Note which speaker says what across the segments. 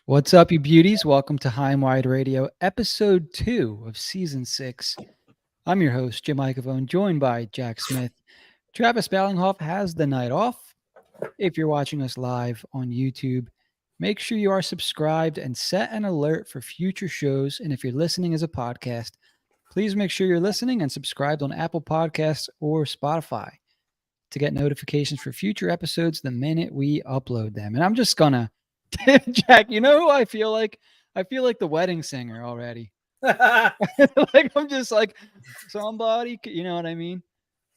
Speaker 1: What's up, you beauties? Welcome to High and Wide Radio, episode 2 of season 6. I'm your host, Jim Icavone, joined by Jack Smith. Travis Ballinghoff has the night off. If you're watching us live on YouTube, make sure you are subscribed and set an alert for future shows. And if you're listening as a podcast, please make sure you're listening and subscribed on Apple Podcasts or Spotify to get notifications for future episodes the minute we upload them. And I'm just gonna, Jack, you know who I feel like? I feel like the wedding singer already. Like I'm just like somebody, you know what I mean?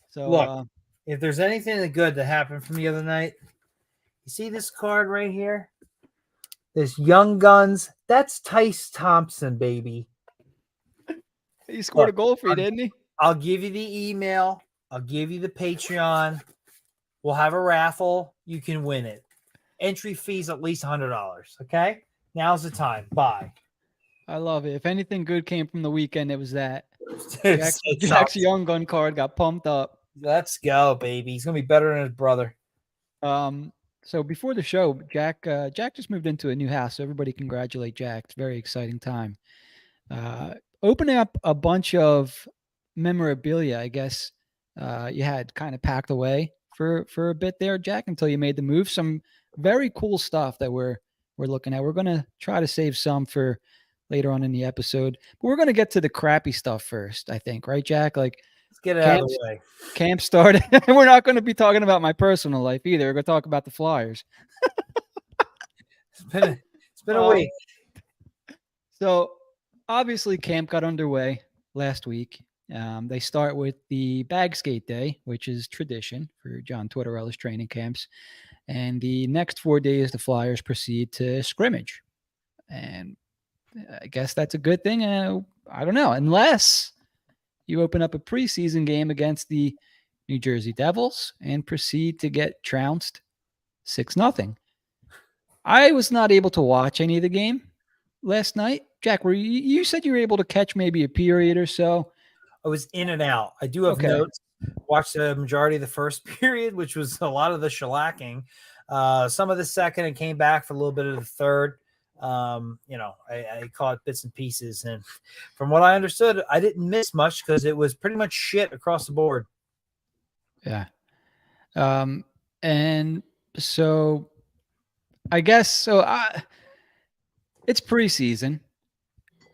Speaker 1: So
Speaker 2: Look, if there's anything good that happened from the other night, you see this card right here? This Young Guns. That's Tice Thompson, baby.
Speaker 1: he scored a goal for you, didn't he?
Speaker 2: I'll give you the email. I'll give you the Patreon. We'll have a raffle. You can win it. Entry fees at least $100. Okay? Now's the time. Bye.
Speaker 1: I love it. If anything good came from the weekend, it was that.
Speaker 2: It's
Speaker 1: Jack's Young Gun card got pumped up.
Speaker 2: Let's go, baby. He's gonna be better than his brother.
Speaker 1: So before the show, Jack just moved into a new house. So everybody congratulate Jack. It's a very exciting time. Opening up a bunch of memorabilia, I guess you had kind of packed away for a bit there, Jack, until you made the move. Some very cool stuff that we're looking at. We're gonna try to save some for later on in the episode, but we're gonna get to the crappy stuff first, I think, right, Jack? Like,
Speaker 2: let's get it out of the way.
Speaker 1: Camp started. We're not going to be talking about my personal life either. We're going to talk about the Flyers.
Speaker 2: It's been a week.
Speaker 1: So obviously camp got underway last week. They start with the bag skate day, which is tradition for John Tortorella's training camps. And the next 4 days, the Flyers proceed to scrimmage. And I guess that's a good thing. I don't know, unless you open up a preseason game against the New Jersey Devils and proceed to get trounced 6-0. I was not able to watch any of the game last night. Jack, you said you were able to catch maybe a period or so?
Speaker 2: I was in and out. I do have notes. Watched the majority of the first period, which was a lot of the shellacking. Some of the second, and came back for a little bit of the third. I caught bits and pieces, and from what I understood, I didn't miss much because it was pretty much shit across the board.
Speaker 1: Yeah. And so I guess it's preseason.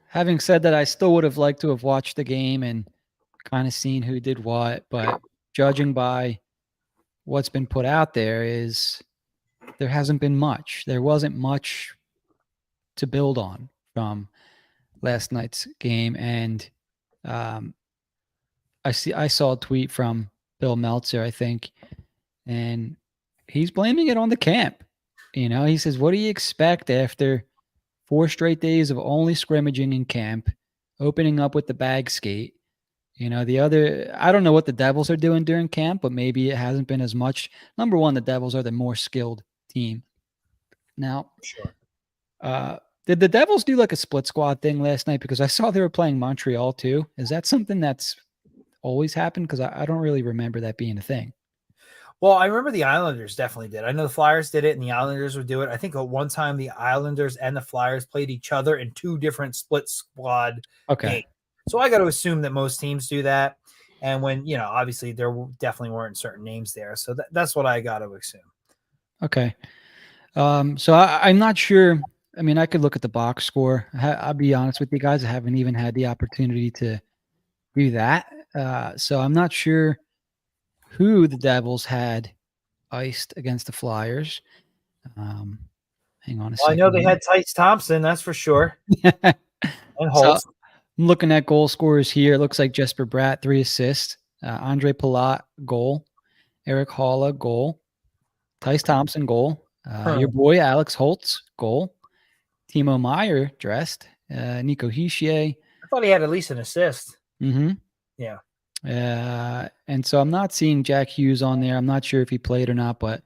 Speaker 1: Having said that, I still would have liked to have watched the game and kind of seen who did what, but judging by what's been put out there there hasn't been much. There wasn't much to build on from last night's game. And I saw a tweet from Bill Meltzer, I think, and he's blaming it on the camp. You know, he says, what do you expect after 4 straight days of only scrimmaging in camp, opening up with the bag skate? You know, I don't know what the Devils are doing during camp, but maybe it hasn't been as much. Number one, the Devils are the more skilled team. Now,
Speaker 2: sure.
Speaker 1: Did the Devils do like a split squad thing last night? Because I saw they were playing Montreal too. Is that something that's always happened? Because I don't really remember that being a thing.
Speaker 2: Well, I remember the Islanders definitely did. I know the Flyers did it and the Islanders would do it. I think at one time the Islanders and the Flyers played each other in 2 different split squad games. So I got to assume that most teams do that. And when, obviously there definitely weren't certain names there. So that's what I got to assume.
Speaker 1: Okay. So I'm not sure. I mean, I could look at the box score. I'll be honest with you guys. I haven't even had the opportunity to do that. So I'm not sure who the Devils had iced against the Flyers. Hang on a second.
Speaker 2: I know they had Tice Thompson, that's for sure.
Speaker 1: And
Speaker 2: Holtz.
Speaker 1: So I'm looking at goal scorers here. It looks like Jesper Bratt, 3 assists. Andre Palat, goal. Eric Halla, goal. Tice Thompson, goal. Your boy, Alex Holtz, goal. Timo Meyer, dressed. Nico Hischier.
Speaker 2: I thought he had at least an assist.
Speaker 1: Mm-hmm.
Speaker 2: Yeah.
Speaker 1: And so I'm not seeing Jack Hughes on there. I'm not sure if he played or not, but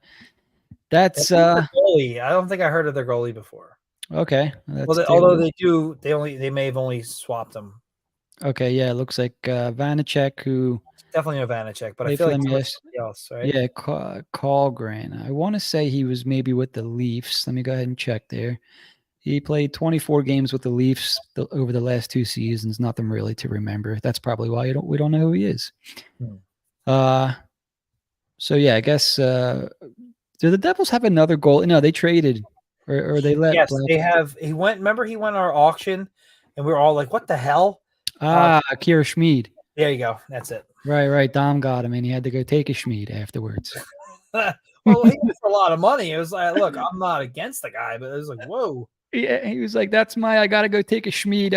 Speaker 1: that's
Speaker 2: goalie. I don't think I heard of their goalie before.
Speaker 1: Okay.
Speaker 2: Although they may have only swapped them. Okay.
Speaker 1: Yeah, it looks like Vanacek, who
Speaker 2: Definitely no Vanacek, but I
Speaker 1: played
Speaker 2: feel
Speaker 1: for
Speaker 2: like
Speaker 1: them,
Speaker 2: there was
Speaker 1: yes.
Speaker 2: somebody else, right?
Speaker 1: Yeah, Carlgren. I want to say he was maybe with the Leafs. Let me go ahead and check there. He played 24 games with the Leafs over the last 2 seasons. Nothing really to remember. That's probably why we don't know who he is.
Speaker 2: Hmm.
Speaker 1: Uh, so yeah, I guess do the Devils have another goal? No, they traded or they let
Speaker 2: Yes,
Speaker 1: Black.
Speaker 2: they have. He went. Remember, he went our auction, and we were all like, "What the hell?"
Speaker 1: Kira Schmid.
Speaker 2: There you go. That's it.
Speaker 1: Right. Dom got him, and he had to go take a Schmid afterwards.
Speaker 2: Well, he was a lot of money. It was like, look, I'm not against the guy, but it was like, whoa.
Speaker 1: Yeah, he was like, "That's I got to go take a Schmid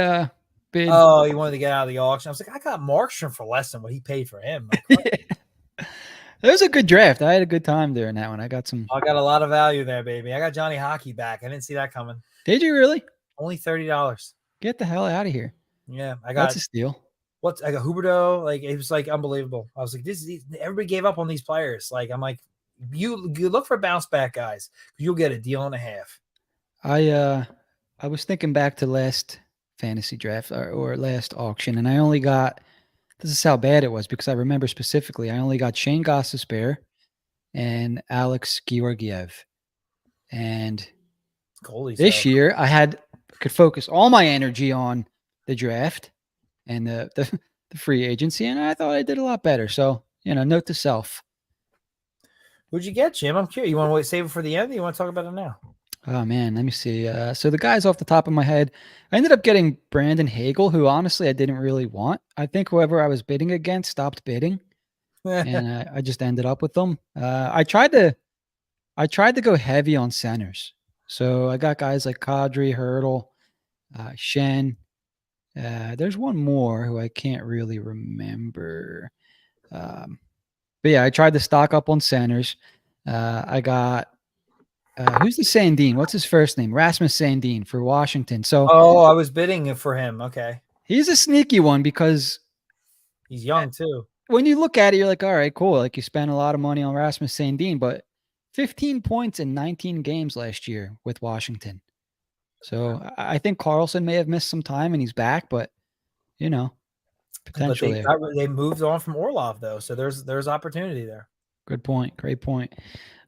Speaker 1: bid."
Speaker 2: Oh, he wanted to get out of the auction. I was like, I got Markstrom for less than what he paid for him.
Speaker 1: It was a good draft. I had a good time there in that one. I got
Speaker 2: I got a lot of value there, baby. I got Johnny Hockey back. I didn't see that coming.
Speaker 1: Did you really?
Speaker 2: Only $30.
Speaker 1: Get the hell out of here.
Speaker 2: Yeah, I
Speaker 1: That's
Speaker 2: got
Speaker 1: a steal.
Speaker 2: I got Huberto. Like it was like unbelievable. I was like, everybody gave up on these players. Like I'm like, you look for bounce back guys. You'll get a deal and a half.
Speaker 1: I was thinking back to last fantasy draft or last auction, and I only got. This is how bad it was because I remember specifically. I only got Shane Gostisbehere and Alex Georgiev, and
Speaker 2: Goalies
Speaker 1: this
Speaker 2: though.
Speaker 1: year I could focus all my energy on the draft and the free agency, and I thought I did a lot better. So note to self.
Speaker 2: Who'd you get, Jim? I'm curious. You want to wait, save it for the end? Or you want to talk about it now?
Speaker 1: Oh man, let me see. So the guys off the top of my head, I ended up getting Brandon Hagel, who honestly I didn't really want. I think whoever I was bidding against stopped bidding, and I just ended up with them. I tried to go heavy on centers, so I got guys like Kadri, Hurdle, Shen. There's one more who I can't really remember. But yeah, I tried to stock up on centers. I got who's the Sandin? What's his first name? Rasmus Sandin for Washington. So
Speaker 2: Oh, I was bidding for him. Okay.
Speaker 1: he's a sneaky one because
Speaker 2: He's young too.
Speaker 1: when you look at it, you're like, all right, cool. Like you spent a lot of money on Rasmus Sandin, but 15 points in 19 games last year with Washington. So I think Carlson may have missed some time and he's back, but
Speaker 2: But
Speaker 1: potentially.
Speaker 2: they moved on from Orlov though, so there's opportunity there.
Speaker 1: Good point. Great point.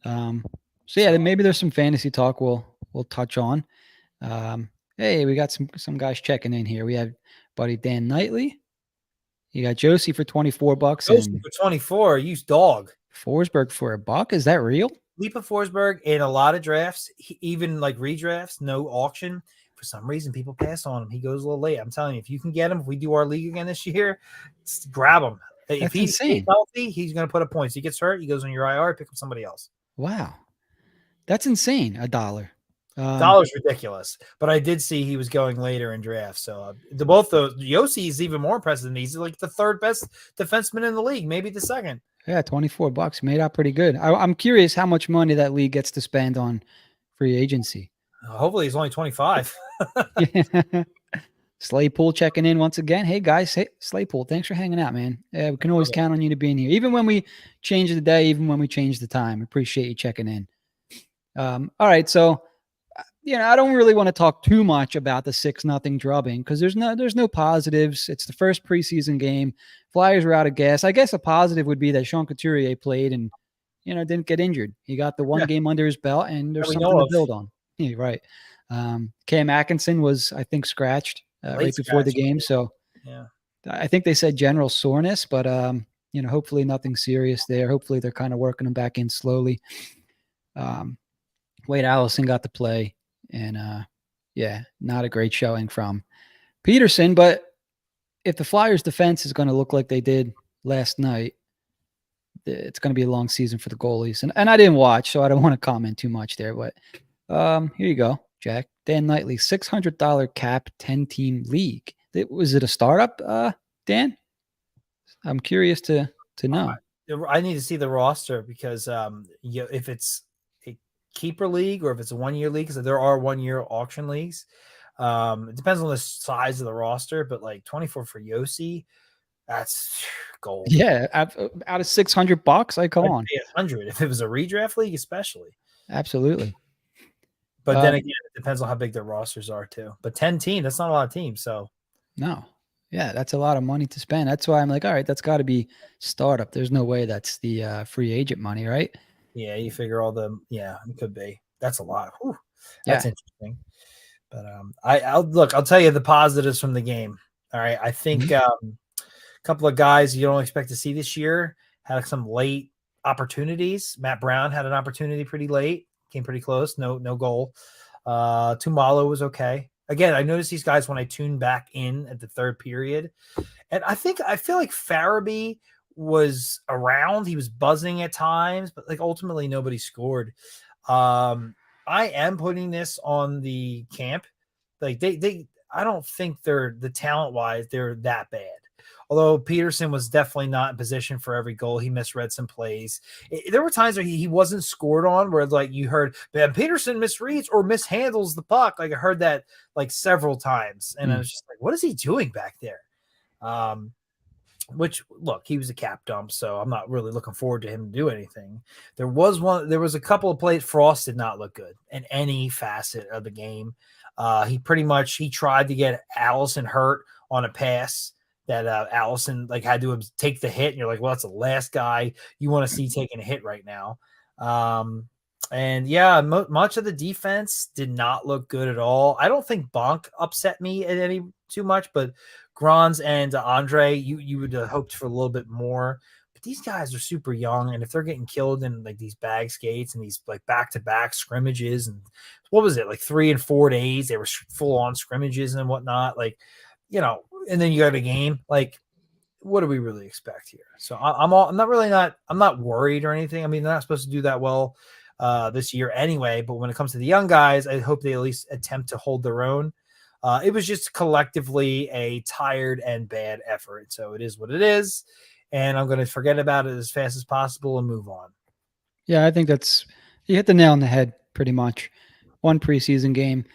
Speaker 1: So yeah, maybe there's some fantasy talk we'll touch on. Hey, we got some guys checking in here. We have buddy Dan Knightley. You got Josie for $24
Speaker 2: Josie
Speaker 1: and
Speaker 2: for 24, use dog.
Speaker 1: Forsberg for $1. Is that real?
Speaker 2: Lipa Forsberg in a lot of drafts, even like redrafts, no auction. For some reason, people pass on him. He goes a little late. I'm telling you, if you can get him, if we do our league again this year, grab him. If
Speaker 1: That's
Speaker 2: he's
Speaker 1: insane.
Speaker 2: healthy, he's going to put up points. He gets hurt, he goes on your IR, pick up somebody else.
Speaker 1: Wow. That's insane. $1.
Speaker 2: Dollar's ridiculous, but I did see he was going later in drafts. So both those, Yossi is even more impressive than me. He's like the third best defenseman in the league, maybe the second.
Speaker 1: Yeah, $24 made out pretty good. I'm curious how much money that league gets to spend on free agency.
Speaker 2: Hopefully, he's only 25.
Speaker 1: Slaypool checking in once again. Hey guys, hey Slaypool, thanks for hanging out, man. Yeah, we can always count on you to be in here, even when we change the day, even when we change the time. Appreciate you checking in. All right, so I don't really want to talk too much about the 6-0 drubbing because there's no positives. It's the first preseason game. Flyers are out of gas. I guess a positive would be that Sean Couturier played and didn't get injured. He got the one game under his belt, and there's something to build on. Yeah, right. Cam Atkinson was, I think, scratched right before the game, so
Speaker 2: yeah,
Speaker 1: I think they said general soreness, but hopefully nothing serious there. Hopefully they're kind of working him back in slowly. Wade Allison got to play, and not a great showing from Peterson. But if the Flyers' defense is going to look like they did last night, it's going to be a long season for the goalies. And I didn't watch, so I don't want to comment too much there. But here you go, Jack. Dan Knightley, $600 cap, 10-team league. Was it a startup, Dan? I'm curious to know.
Speaker 2: I need to see the roster because if it's a keeper league or if it's a 1-year league, because there are 1-year auction leagues. It depends on the size of the roster, but like 24 for Yossi, that's gold.
Speaker 1: Yeah, out of $600, come on.
Speaker 2: 100 if it was a redraft league, especially.
Speaker 1: Absolutely.
Speaker 2: But then again, it depends on how big their rosters are too. But 10 teams, that's not a lot of teams. So
Speaker 1: no, Yeah, that's a lot of money to spend. That's why I'm like, all right, that's got to be startup. There's no way that's the free agent money, right?
Speaker 2: Yeah, you figure it could be. That's a lot. Whew, that's
Speaker 1: Yeah.
Speaker 2: interesting. But I'll tell you the positives from the game. All right, I think
Speaker 1: Mhm.
Speaker 2: a couple of guys you don't expect to see this year had some late opportunities. Matt Brown had an opportunity pretty late, came pretty close, no goal. Tumalo was okay. Again, I noticed these guys when I tuned back in at the third period, and I feel like Farabee was around. He was buzzing at times, but like ultimately nobody scored. Um, I am putting this on the camp. Like they I don't think they're the talent wise, they're that bad. Although Peterson was definitely not in position for every goal. He misread some plays. There were times where he wasn't scored on where like you heard, man, Peterson misreads or mishandles the puck. Like I heard that like several times. And I was just like, what is he doing back there? Um, which look, he was a cap dump, so I'm not really looking forward to him to do anything. There was a couple of plays. Frost did not look good in any facet of the game. He tried to get Allison hurt on a pass that Allison like had to take the hit, and you're like, well, that's the last guy you want to see taking a hit right now. And yeah, much of the defense did not look good at all. I don't think Bonk upset me at any too much, but Grons and Andre, you would have hoped for a little bit more. But these guys are super young, and if they're getting killed in like these bag skates and these like back-to-back scrimmages, and what was it, like 3 and 4 days, they were full-on scrimmages and whatnot, like, and then you got a game, like, what do we really expect here? So I'm not worried or anything. I mean, they're not supposed to do that well this year anyway, but when it comes to the young guys, I hope they at least attempt to hold their own. It was just collectively a tired and bad effort. So it is what it is. And I'm going to forget about it as fast as possible and move on.
Speaker 1: Yeah, I think you hit the nail on the head pretty much. One preseason game.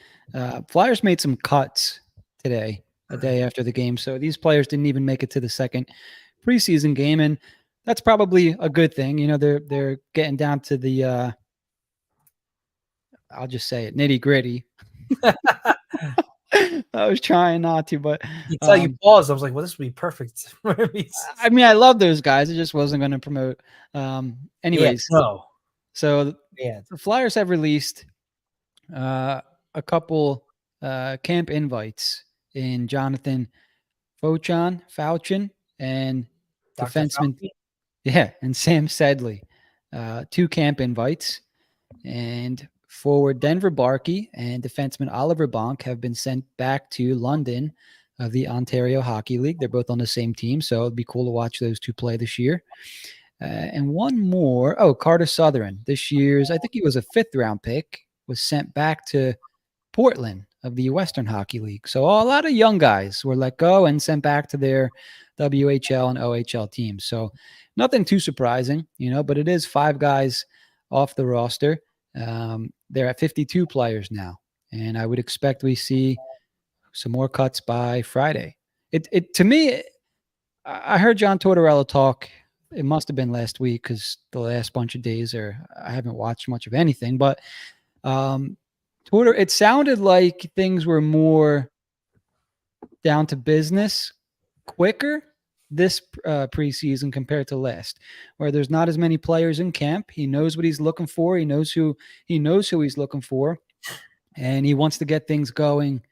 Speaker 1: Flyers made some cuts today, a day after the game. So these players didn't even make it to the second preseason game. And that's probably a good thing. They're getting down to the I'll just say it, nitty gritty. I was trying not to, but
Speaker 2: You tell you paused. I was like, well, this would be perfect.
Speaker 1: I mean, I love those guys. I just wasn't going to promote.
Speaker 2: Yeah,
Speaker 1: Anyways,
Speaker 2: no.
Speaker 1: so
Speaker 2: Yeah.
Speaker 1: the Flyers have released a couple camp invites in Jonathan Fauchon and
Speaker 2: Dr.
Speaker 1: defenseman,
Speaker 2: Fauci.
Speaker 1: and Sam Sedley. 2 camp invites, and forward Denver Barkey and defenseman Oliver Bonk have been sent back to London of the Ontario Hockey League. They're both on the same team, so it'd be cool to watch those two play this year. And one more, Carter Sutherland, this year's, I think he was a 5th round pick, was sent back to Portland of the Western Hockey League. So a lot of young guys were let go and sent back to their WHL and OHL teams. So nothing too surprising, but it is 5 guys off the roster. They're at 52 players now, and I would expect we see some more cuts by Friday. It to me, I heard John Tortorella talk. It must have been last week because the last bunch of days, or I haven't watched much of anything. But it sounded like things were more down to business, quicker this preseason compared to last, where there's not as many players in camp. He knows what he's looking for. He knows who he's looking for, and he wants to get things going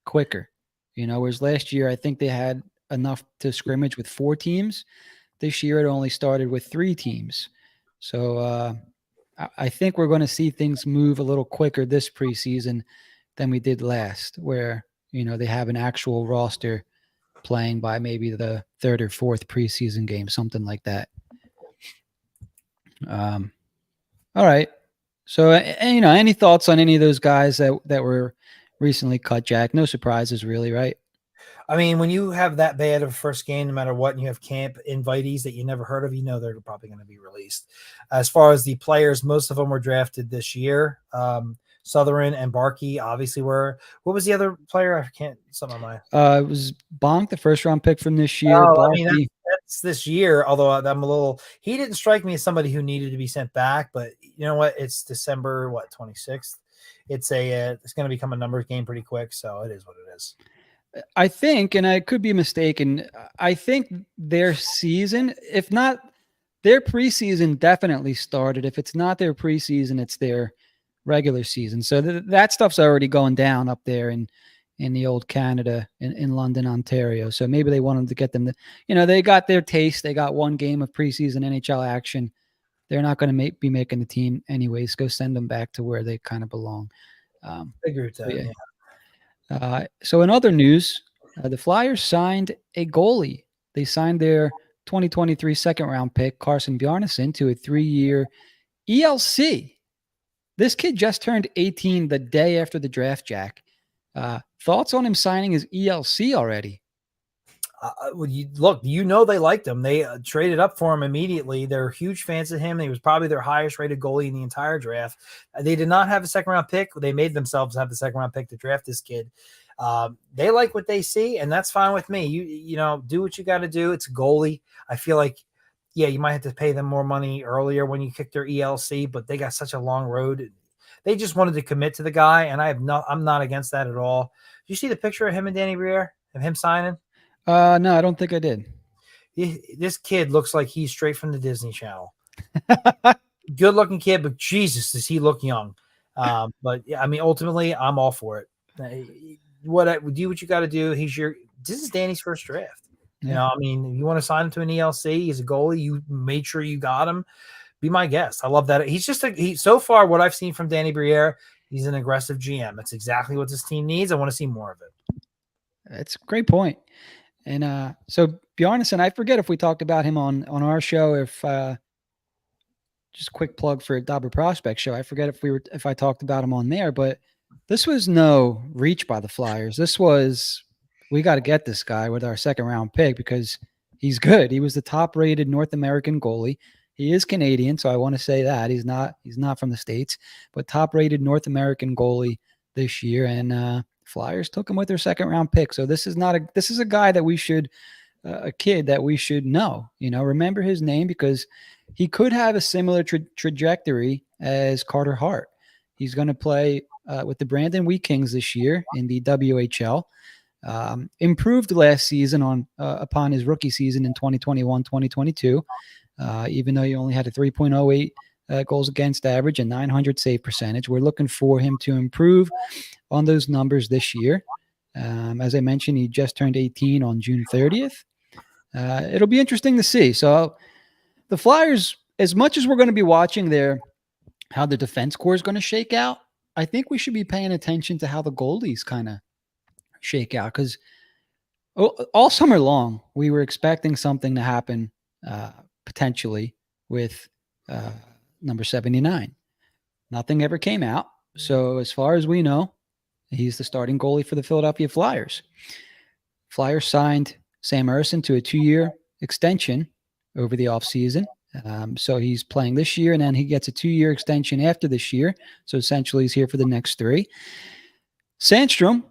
Speaker 1: quicker. Whereas last year I think they had enough to scrimmage with 4 teams. This year it only started with 3 teams. So I think we're going to see things move a little quicker this preseason than we did last, where they have an actual roster playing by maybe the 3rd or 4th preseason game, something like that. All right. So, any thoughts on any of those guys that were recently cut, Jack? No surprises, really, right?
Speaker 2: I mean, when you have that bad of a first game, no matter what, and you have camp invitees that you never heard of, they're probably going to be released. As far as the players, most of them were drafted this year. Sutherland and Barkey obviously were. What was the other player? I can't. Something on my.
Speaker 1: It was Bonk, the 1st round pick from this year.
Speaker 2: Oh,
Speaker 1: Barkey.
Speaker 2: I mean, that's this year. Although I'm a little. He didn't strike me as somebody who needed to be sent back. But you know what? It's December 26th. It's going to become a numbers game pretty quick. So it is what it is.
Speaker 1: I think, and I could be mistaken, I think their season, if not their preseason, definitely started. If it's not their preseason, it's their regular season. So that stuff's already going down up there in the old Canada in London, Ontario. So maybe they wanted to get them to, they got their taste. They got one game of preseason NHL action. They're not going to be making the team anyways. Go send them back to where they kind of belong.
Speaker 2: I agree with that.
Speaker 1: Yeah. So in other news, the Flyers signed a goalie. They signed their 2023 second round pick, Carson Bjarnason, to a 3-year ELC. This kid just turned 18 the day after the draft, Jack. Thoughts on him signing his ELC already?
Speaker 2: They liked him. They traded up for him immediately. They're huge fans of him. He was probably their highest rated goalie in the entire draft. They did not have a second round pick. They made themselves have the second round pick to draft this kid. They like what they see, and that's fine with me. You do what you got to do. It's a goalie. I feel like, yeah, you might have to pay them more money earlier when you kick their ELC, but they got such a long road. They just wanted to commit to the guy, and I'm not against that at all. Did you see the picture of him and Danny Briere, of him signing?
Speaker 1: No, I don't think I did.
Speaker 2: This kid looks like he's straight from the Disney Channel. Good looking kid, but Jesus, does he look young? But yeah, I mean, ultimately, I'm all for it. Do what you got to do. This is Danny's first draft.
Speaker 1: Yeah.
Speaker 2: I mean, if you want to sign him to an ELC, he's a goalie. You made sure you got him. Be my guest. I love that. He's so far what I've seen from Danny Briere, he's an aggressive GM. That's exactly what this team needs. I want to see more of it.
Speaker 1: That's a great point. And so Bjarnason, I forget if we talked about him on our show. If just a quick plug for a Dobber Prospect show. I forget if I talked about him on there, but this was no reach by the Flyers. This was, we got to get this guy with our second round pick because he's good. He was the top rated North American goalie. He is Canadian, so I want to say that he's not from the States, but top rated North American goalie this year. And Flyers took him with their second round pick. So this is a guy that we should, a kid that we should know, remember his name because he could have a similar trajectory as Carter Hart. He's going to play with the Brandon Wheat Kings this year in the WHL. Improved last season upon his rookie season in 2021-2022, even though he only had a 3.08 goals against average and 900 save percentage. We're looking for him to improve on those numbers this year. As I mentioned, he just turned 18 on June 30th. It'll be interesting to see. So the Flyers, as much as we're going to be watching how the defense core is going to shake out, I think we should be paying attention to how the goalies kind of shake out because all summer long, we were expecting something to happen potentially with number 79. Nothing ever came out. So as far as we know, he's the starting goalie for the Philadelphia Flyers. Flyers signed Sam Ersson to a 2-year extension over the offseason. So he's playing this year, and then he gets a 2-year extension after this year. So essentially he's here for the next 3. Sandstrom,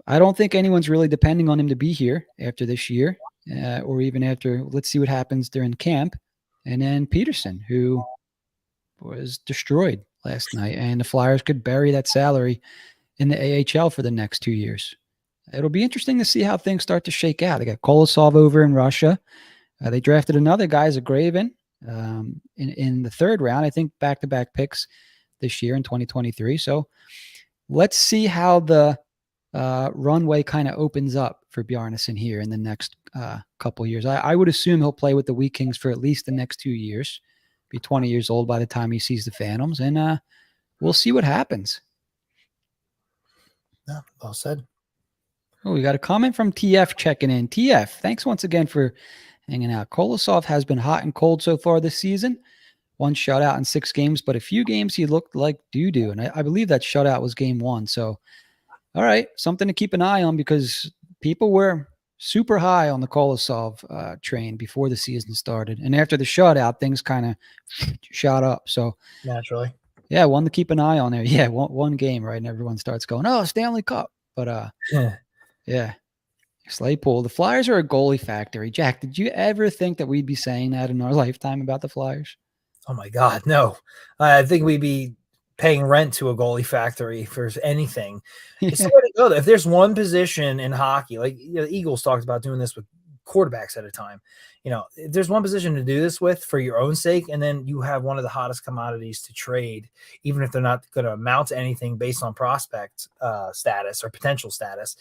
Speaker 1: I don't think anyone's really depending on him to be here after this year or even after. Let's see what happens during camp. And then Peterson, who was destroyed last night, and the Flyers could bury that salary in the AHL for the next 2 years. It'll be interesting to see how things start to shake out. They got Kolosov over in Russia. They drafted another guy, Zagraven, in the 3rd round. I think back-to-back picks this year in 2023. So let's see how the runway kind of opens up for Bjarnason here in the next couple years. I would assume he'll play with the Wheat Kings for at least the next 2 years. Be 20 years old by the time he sees the Phantoms, and we'll see what happens.
Speaker 2: Yeah, well said.
Speaker 1: Oh, we got a comment from TF checking in. TF, thanks once again for hanging out. Kolosov has been hot and cold so far this season. 1 shutout in 6 games, but a few games he looked like doo-doo, and I believe that shutout was game 1. So, all right, something to keep an eye on because people were super high on the Kolosov train before the season started. And after the shutout, things kind of shot up. So
Speaker 2: naturally.
Speaker 1: Yeah, one to keep an eye on there. Yeah, one game, right? And everyone starts going, oh, Stanley Cup. But yeah. Slaypool. The Flyers are a goalie factory. Jack, did you ever think that we'd be saying that in our lifetime about the Flyers?
Speaker 2: Oh my God, no. I think we'd be paying rent to a goalie factory for anything. It's
Speaker 1: Yeah.
Speaker 2: the way to go. If there's one position in hockey, like the Eagles talked about doing this with quarterbacks at a time, if there's one position to do this with for your own sake, and then you have one of the hottest commodities to trade, even if they're not going to amount to anything based on prospect status or potential status,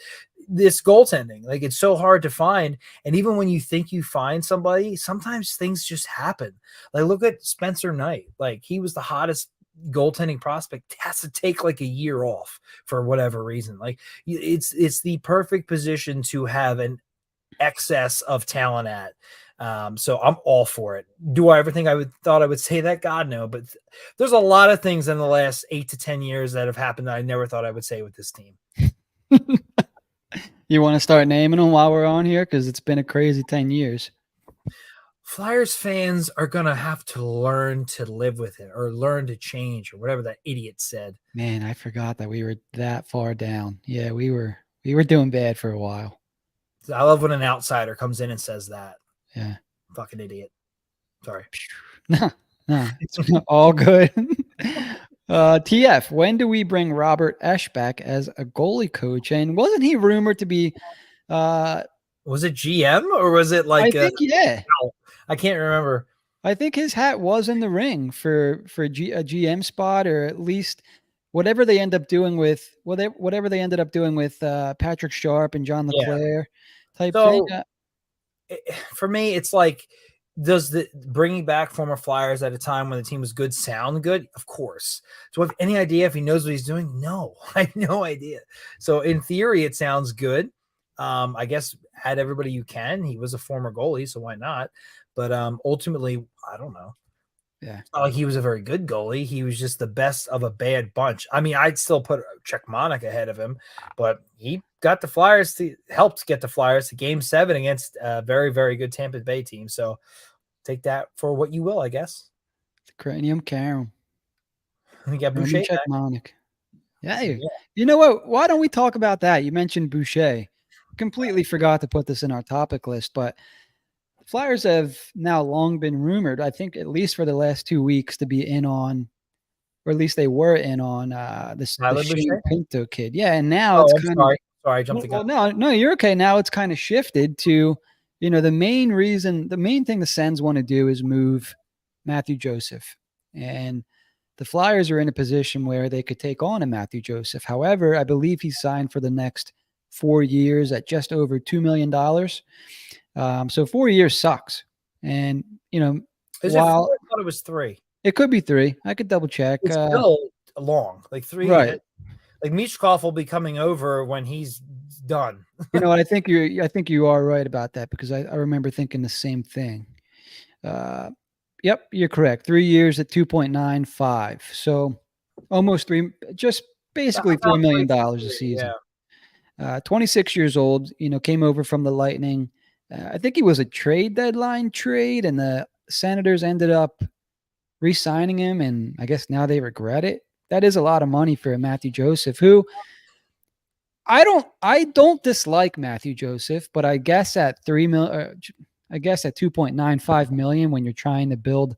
Speaker 2: this goaltending, like it's so hard to find. And even when you think you find somebody, sometimes things just happen. Like look at Spencer Knight. Like he was the hottest goaltending prospect, has to take like a year off for whatever reason. Like it's the perfect position to have an excess of talent at. So I'm all for it. Do I ever think thought I would say that? God, no. But there's a lot of things in the last 8 to 10 years that have happened that I never thought I would say with this team.
Speaker 1: You want to start naming them while we're on here? Because it's been a crazy 10 years.
Speaker 2: Flyers fans are going to have to learn to live with it or learn to change or whatever that idiot said.
Speaker 1: Man, I forgot that we were that far down. Yeah, we were doing bad for a while.
Speaker 2: I love when an outsider comes in and says that.
Speaker 1: Yeah.
Speaker 2: Fucking idiot. Sorry.
Speaker 1: No, it's all good. TF, when do we bring Robert Esch back as a goalie coach? And wasn't he rumored to be
Speaker 2: was it GM or was it like
Speaker 1: I think yeah.
Speaker 2: I can't remember.
Speaker 1: I think his hat was in the ring for a GM spot, or at least whatever they end up doing with whatever they ended up doing with Patrick Sharp and John LeClaire type thing.
Speaker 2: For me, it's like, does the bringing back former Flyers at a time when the team was good sound good? Of course. Do I have any idea if he knows what he's doing? No, I have no idea. So in theory, it sounds good. I guess add everybody you can. He was a former goalie, so why not? But ultimately, I don't know.
Speaker 1: Yeah.
Speaker 2: It's not like he was a very good goalie. He was just the best of a bad bunch. I mean, I'd still put Czechmanek ahead of him, but he helped get the Flyers to Game 7 against a very, very good Tampa Bay team. So take that for what you will, I guess.
Speaker 1: The Cranium Carum.
Speaker 2: We got Boucher.
Speaker 1: Czechmanek. Yeah. You know what? Why don't we talk about that? You mentioned Boucher. Completely forgot to put this in our topic list, but Flyers have now long been rumored, I think at least for the last 2 weeks, to be in on, or at least they were in on this Shane Pinto kid. Yeah, and now it's kind of
Speaker 2: sorry, I jumped the gun.
Speaker 1: No, you're okay. Now it's kind of shifted to, the main thing the Sens want to do is move Matthew Joseph, and the Flyers are in a position where they could take on a Matthew Joseph. However, I believe he's signed for the next 4 years at just over $2 million. So 4 years sucks. And,
Speaker 2: is while I thought it was 3.
Speaker 1: It could be 3. I could double check.
Speaker 2: It's still long, like 3.
Speaker 1: Right.
Speaker 2: Like Michkov will be coming over when he's done.
Speaker 1: I think you are right about that, because I remember thinking the same thing. Yep, you're correct. 3 years at 2.95. So almost just basically $3 million a season. Yeah. 26 years old, came over from the Lightning. I think he was a trade deadline trade, and the Senators ended up re-signing him, and I guess now they regret it. That is a lot of money for a Matthew Joseph, who I don't dislike Matthew Joseph, but I guess at $2.95 million when you're trying to build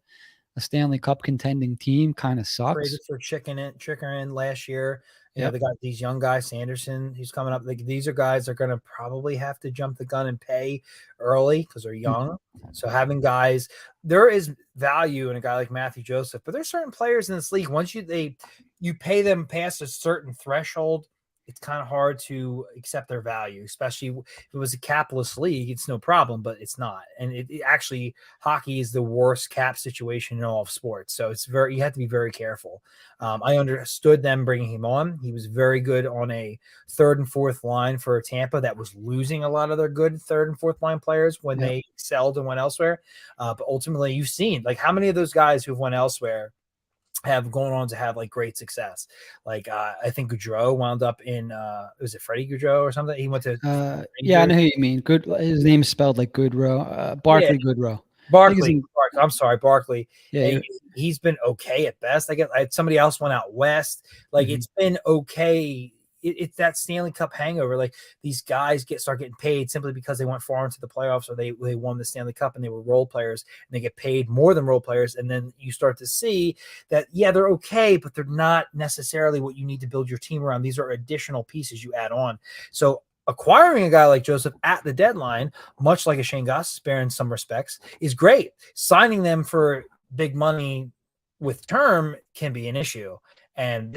Speaker 1: a Stanley Cup contending team kind of sucks.
Speaker 2: Traded for Chicken last year. They got these young guys, Sanderson, he's coming up. Like, these are guys that are going to probably have to jump the gun and pay early because they're young. So having guys, there is value in a guy like Matthew Joseph, but there's certain players in this league. Once you pay them past a certain threshold, it's kind of hard to accept their value, especially if it was a capless league. It's no problem, but it's not. And it actually, hockey is the worst cap situation in all of sports. So you have to be very careful. I understood them bringing him on. He was very good on a third and fourth line for Tampa that was losing a lot of their good third and fourth line players when they excelled and went elsewhere. But ultimately, you've seen, like, how many of those guys who've went elsewhere have gone on to have like great success. Like I think Gaudreau wound up in was it Freddie Gaudreau or something? He went to
Speaker 1: I know who you mean. Good, his name is spelled like Goodrow. Barkley Goodrow.
Speaker 2: Barkley. I'm sorry, Barkley.
Speaker 1: Yeah,
Speaker 2: he's been okay at best. I guess somebody else went out west. Like it's been okay. it's that Stanley Cup hangover. Like these guys start getting paid simply because they went far into the playoffs or they won the Stanley Cup and they were role players and they get paid more than role players. And then you start to see that, yeah, they're okay, but they're not necessarily what you need to build your team around. These are additional pieces you add on. So acquiring a guy like Joseph at the deadline, much like a Shane Gostisbehere in some respects, is great. Signing them for big money with term can be an issue. And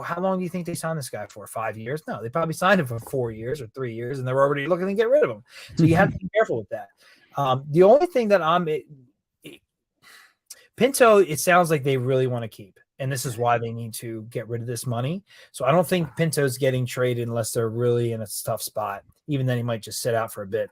Speaker 2: how long do you think they signed this guy for? 5 years? No, they probably signed him for 4 years or 3 years, and they're already looking to get rid of him. So you have to be careful with that. The only thing that Pinto, it sounds like they really want to keep. And this is why they need to get rid of this money. So I don't think Pinto's getting traded unless they're really in a tough spot. Even then, he might just sit out for a bit.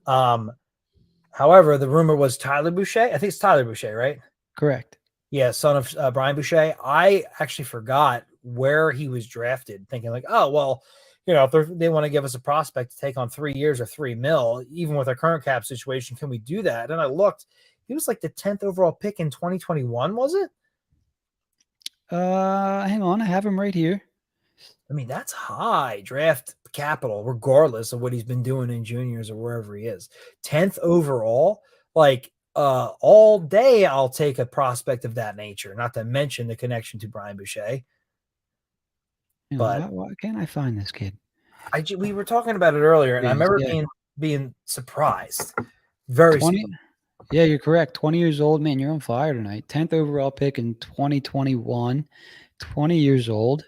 Speaker 2: However, the rumor was Tyler Boucher. I think it's Tyler Boucher, right?
Speaker 1: Correct.
Speaker 2: Yeah, son of Brian Boucher. I actually forgot where he was drafted, thinking like, oh, well, if they want to give us a prospect to take on 3 years or $3 million, even with our current cap situation, can we do that? And I looked, he was like the 10th overall pick in 2021, was it?
Speaker 1: Hang on, I have him right here.
Speaker 2: I mean, that's high draft capital, regardless of what he's been doing in juniors or wherever he is. 10th overall, like all day, I'll take a prospect of that nature. Not to mention the connection to Brian Boucher. But
Speaker 1: why can't I find this kid?
Speaker 2: We were talking about it earlier, and I remember being surprised. Very
Speaker 1: 20. Yeah, you're correct. 20 years old, man. You're on fire tonight. 10th overall pick in 2021. 20 years old.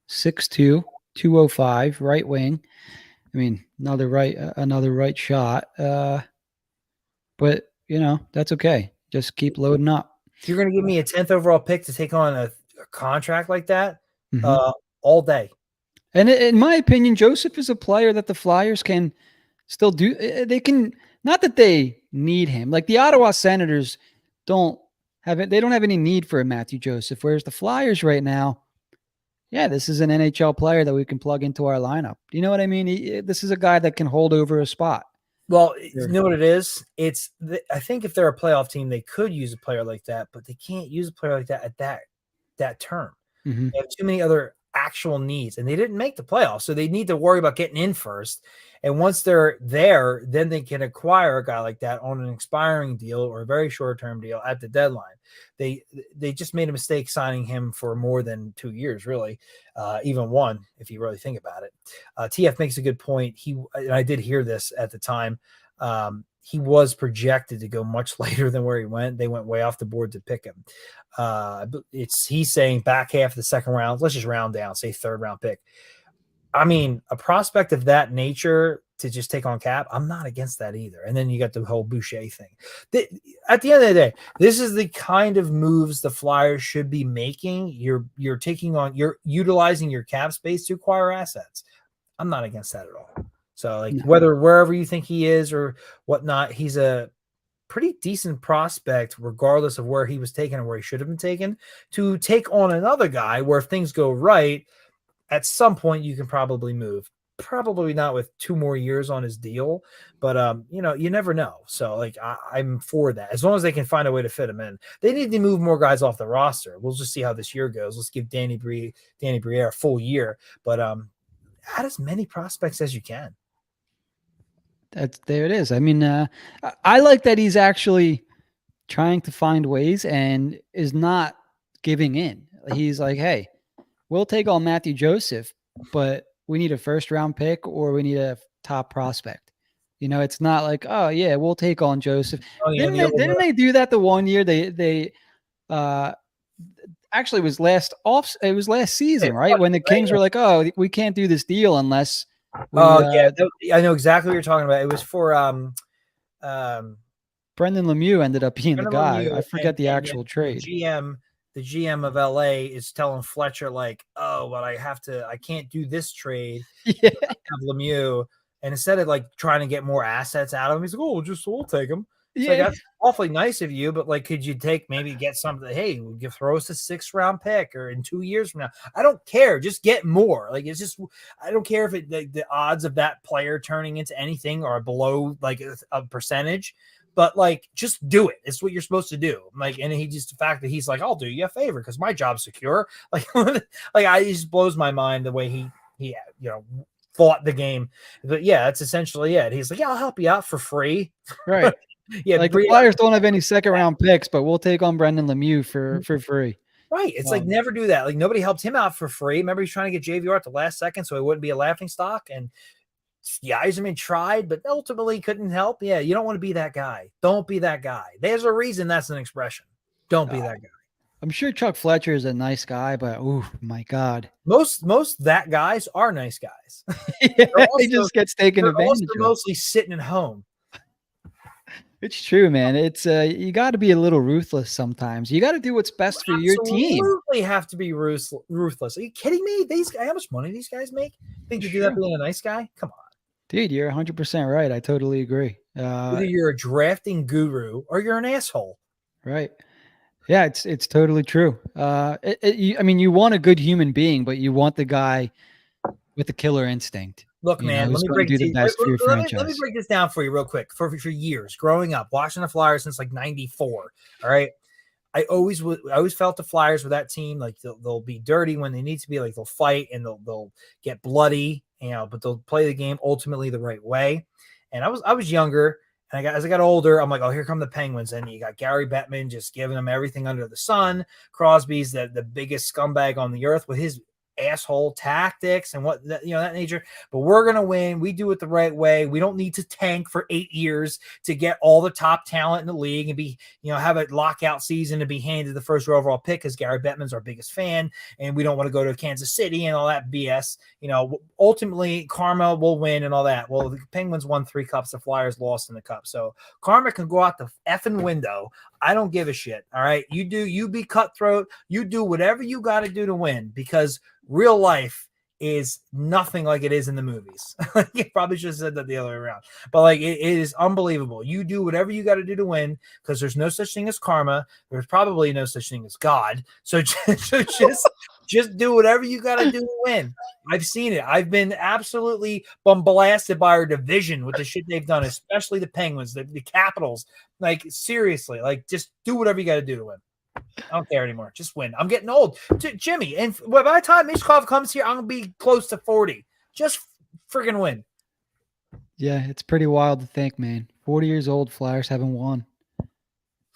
Speaker 1: 6'2", 205, right wing. I mean, another right shot. But that's okay. Just keep loading up.
Speaker 2: You're going to give me a 10th overall pick to take on a contract like that all day.
Speaker 1: And in my opinion, Joseph is a player that the Flyers can still do. They can, not that they need him. Like the Ottawa Senators don't have it. They don't have any need for a Matthew Joseph. Whereas the Flyers right now, yeah, this is an NHL player that we can plug into our lineup. You know what I mean? This is a guy that can hold over a spot.
Speaker 2: Well, you know what it is? I think if they're a playoff team, they could use a player like that, but they can't use a player like that at that term.
Speaker 1: Mm-hmm.
Speaker 2: They have too many other actual needs, and they didn't make the playoffs, so they need to worry about getting in first. And once they're there, then they can acquire a guy like that on an expiring deal or a very short-term deal at the deadline. They just made a mistake signing him for more than 2 years, really, even one, if you really think about it. TF makes a good point. And I did hear this at the time. He was projected to go much later than where he went. They went way off the board to pick him. He's saying back half of the second round. Let's just round down, say third round pick. I mean, a prospect of that nature to just take on cap, I'm not against that either. And then you got the whole Boucher thing. At the end of the day, this is the kind of moves the Flyers should be making. You're utilizing your cap space to acquire assets. I'm not against that at all. So wherever you think he is or whatnot, he's a pretty decent prospect, regardless of where he was taken or where he should have been taken, to take on another guy where if things go right, at some point you can probably move. Probably not with 2 more years on his deal, but you never know. So I'm for that. As long as they can find a way to fit him in. They need to move more guys off the roster. We'll just see how this year goes. Let's give Danny Briere a full year, but add as many prospects as you can.
Speaker 1: There it is. I mean, I like that he's actually trying to find ways and is not giving in. He's like, hey, we'll take on Matthew Joseph, but we need a first round pick or we need a top prospect. It's not like, oh yeah, we'll take on Joseph. Didn't they do that the one year? They actually it was last season, right? When the Kings were like, oh, we can't do this deal unless
Speaker 2: I know exactly what you're talking about. It was for
Speaker 1: Brendan Lemieux ended up being the guy. I forget the actual trade.
Speaker 2: The GM of LA is telling Fletcher oh, but I can't do this trade.
Speaker 1: Yeah.
Speaker 2: Have Lemieux, and instead of trying to get more assets out of him, he's like, oh, we'll take him.
Speaker 1: Yeah,
Speaker 2: that's awfully nice of you, but could you get something? Hey, you throw us a 6th round pick, or in 2 years from now, I don't care. Just get more. It's just I don't care if the odds of that player turning into anything are below a percentage. but like, just do it. It's what you're supposed to do. Like, and he just, the fact that he's like, I'll do you a favor because my job's secure. Like, it just blows my mind the way he, fought the game. But yeah, that's essentially it. He's like, yeah, I'll help you out for free.
Speaker 1: Right.
Speaker 2: Yeah.
Speaker 1: Like the Flyers don't have any second round picks, but we'll take on Brendan Lemieux for free.
Speaker 2: Right. It's like, never do that. Like, nobody helped him out for free. Remember, he's trying to get JVR at the last second so he wouldn't be a laughing stock. And yeah, Yzerman tried, but ultimately couldn't help. Yeah, you don't want to be that guy. Don't be that guy. There's a reason that's an expression. Don't be that guy.
Speaker 1: I'm sure Chuck Fletcher is a nice guy, but oh my God.
Speaker 2: Most that guys are nice guys.
Speaker 1: He just gets taken advantage of.
Speaker 2: Mostly sitting at home.
Speaker 1: It's true, man. It's you got to be a little ruthless sometimes. You got to do what's best for your team.
Speaker 2: Absolutely have to be ruthless. Are you kidding me? How much money these guys make? Think you do that being a nice guy? Come on.
Speaker 1: Dude, you're 100% right. I totally agree.
Speaker 2: Either you're a drafting guru or you're an asshole.
Speaker 1: Right. Yeah, it's totally true. I mean, you want a good human being, but you want the guy with the killer instinct.
Speaker 2: Look, man, let me break this down for you real quick. For years, growing up, watching the Flyers since like '94. All right. I always felt the Flyers with that team, like they'll be dirty when they need to be, like they'll fight and they'll get bloody, but they'll play the game ultimately the right way. And I was younger, and as I got older, I'm like, oh, here come the Penguins, and you got Gary Bettman just giving them everything under the sun. Crosby's the biggest scumbag on the earth with his asshole tactics and that nature, but we're gonna win. We do it the right way. We don't need to tank for 8 years to get all the top talent in the league and be, have a lockout season to be handed the first overall pick because Gary Bettman's our biggest fan, and we don't want to go to Kansas City and all that BS. Ultimately karma will win and all that. Well, the Penguins won 3 cups, the Flyers lost in the cup, so karma can go out the effing window. I don't give a shit. All right, you be cutthroat. You do whatever you got to do to win, because real life is nothing like it is in the movies. You probably should have said that the other way around. But like it is unbelievable. You do whatever you got to do to win, because there's no such thing as karma. There's probably no such thing as God. So just do whatever you got to do to win. I've seen it. I've been absolutely blasted by our division with the shit they've done, especially the Penguins, the Capitals. Like, seriously, like, just do whatever you got to do to win. I don't care anymore. Just win. I'm getting old. Jimmy, and by the time Mishkov comes here, I'm going to be close to 40. Just friggin' win.
Speaker 1: Yeah, it's pretty wild to think, man. 40 years old, Flyers haven't won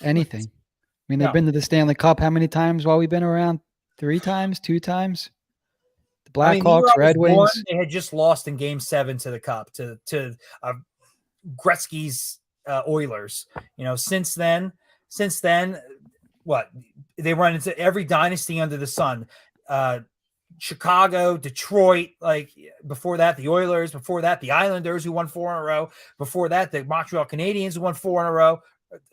Speaker 1: anything. I mean, they've been to the Stanley Cup how many times while we've been around? 3 times? 2 times? The Blackhawks, Red Wings.
Speaker 2: They had just lost in Game 7 to the Cup, to Gretzky's Oilers. Since then, what? They run into every dynasty under the sun. Chicago, Detroit, like before that, the Oilers, before that, the Islanders, who won 4 in a row. Before that, the Montreal Canadiens, who won 4 in a row,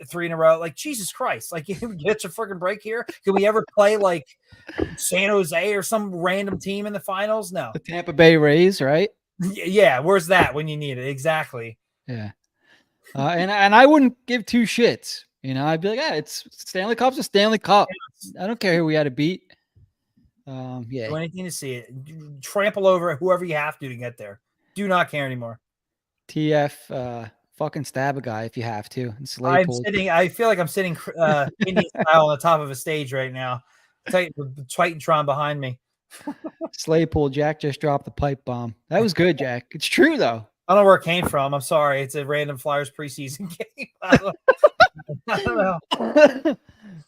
Speaker 2: 3 in a row. Like, Jesus Christ, like, you get a freaking break here. Can we ever play like San Jose or some random team in the finals? No.
Speaker 1: The Tampa Bay Rays, right?
Speaker 2: Yeah. Where's that when you need it? Exactly.
Speaker 1: Yeah. And I wouldn't give 2 shits. I'd be like, it's Stanley Cup's a Stanley Cup. I don't care who we had to beat. Yeah.
Speaker 2: Do anything to see it. Trample over whoever you have to get there. Do not care anymore.
Speaker 1: TF, fucking stab a guy if you have to.
Speaker 2: I feel like I'm sitting Indian style on the top of a stage right now. Titantron behind me.
Speaker 1: Slaypool, Jack just dropped the pipe bomb. That was good, Jack. It's true, though.
Speaker 2: I don't know where it came from. I'm sorry. It's a random Flyers preseason game. I don't know.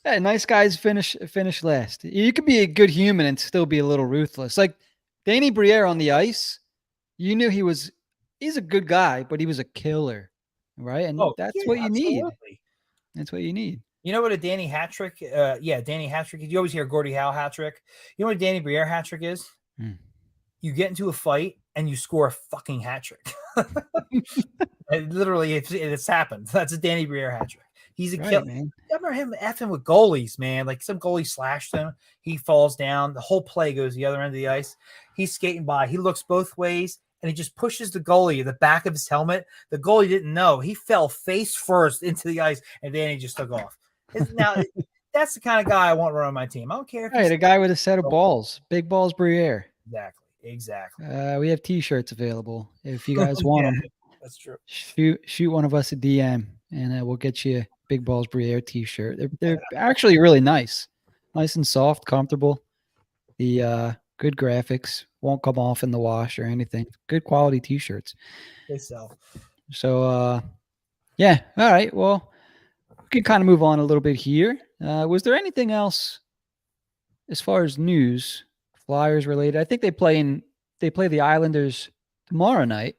Speaker 1: Hey, nice guys finish last. You could be a good human and still be a little ruthless. Like Danny Briere on the ice, you knew he's a good guy, but he was a killer, right? And that's what you need. That's what you need.
Speaker 2: You know what a Danny hat trick? Danny hat trick. You always hear Gordie Howe hat trick. You know what a Danny Briere hat trick is? You get into a fight and you score a fucking hat trick. Literally, it's happened. That's a Danny Briere hat trick. He's a killer. Man. I remember him effing with goalies, man. Like, some goalie slashed him. He falls down. The whole play goes the other end of the ice. He's skating by. He looks both ways, and he just pushes the goalie in the back of his helmet. The goalie didn't know. He fell face first into the ice, and Danny just took off. Now, that's the kind of guy I want running my team. I don't care.
Speaker 1: Right, a guy with a set of balls. Big balls Briere.
Speaker 2: Exactly.
Speaker 1: We have T-shirts available if you guys want them.
Speaker 2: That's true.
Speaker 1: Shoot one of us a DM. and we'll get you a Big Balls Briere t-shirt. They're actually really nice and soft, comfortable. The good graphics won't come off in the wash or anything. Good quality t-shirts.
Speaker 2: They sell.
Speaker 1: So yeah, all right. Well, we can kind of move on a little bit here. Was there anything else as far as news, Flyers related? I think they play the Islanders tomorrow night.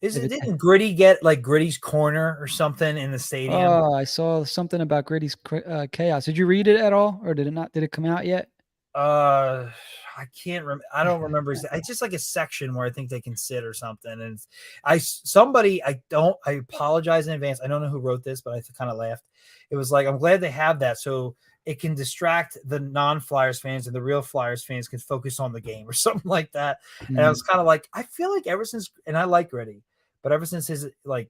Speaker 2: Didn't Gritty get like Gritty's corner or something in the stadium?
Speaker 1: Oh, I saw something about Gritty's chaos. Did you read it at all, or did it not? Did it come out yet?
Speaker 2: I can't remember. I don't remember. It's just like a section where I think they can sit or something. And I apologize in advance. I don't know who wrote this, but I kind of laughed. It was like, I'm glad they have that, so it can distract the non-Flyers fans, and the real Flyers fans can focus on the game or something like that. And I was kind of like, I feel like ever since, and I like Gritty, but ever since his like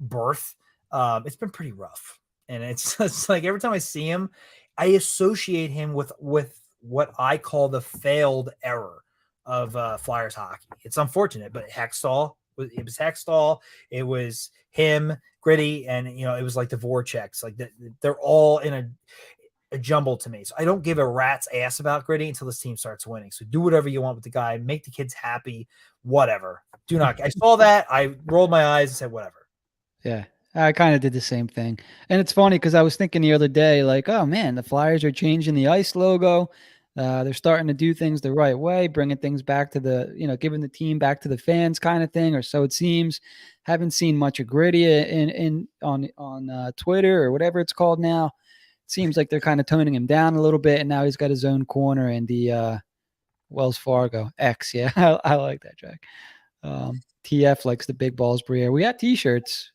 Speaker 2: birth, it's been pretty rough. And it's like every time I see him, I associate him with what I call the failed error of Flyers hockey. It's unfortunate, but Hextall, it was Hextall, it was him, Gritty, and it was like the Voraceks. Like they're all in a jumble to me. So I don't give a rat's ass about Gritty until this team starts winning. So do whatever you want with the guy, make the kids happy, whatever. Do not. I saw that, I rolled my eyes and said whatever.
Speaker 1: Yeah. I kind of did the same thing. And it's funny because I was thinking the other day, like, oh man, the Flyers are changing the ice logo. They're starting to do things the right way, bringing things back to giving the team back to the fans kind of thing, or so it seems. Haven't seen much of Gritty on Twitter or whatever it's called now. It seems like they're kind of toning him down a little bit, and now he's got his own corner in the Wells Fargo X. Yeah, I like that, Jack. TF likes the Big Balls Briere. We got T-shirts.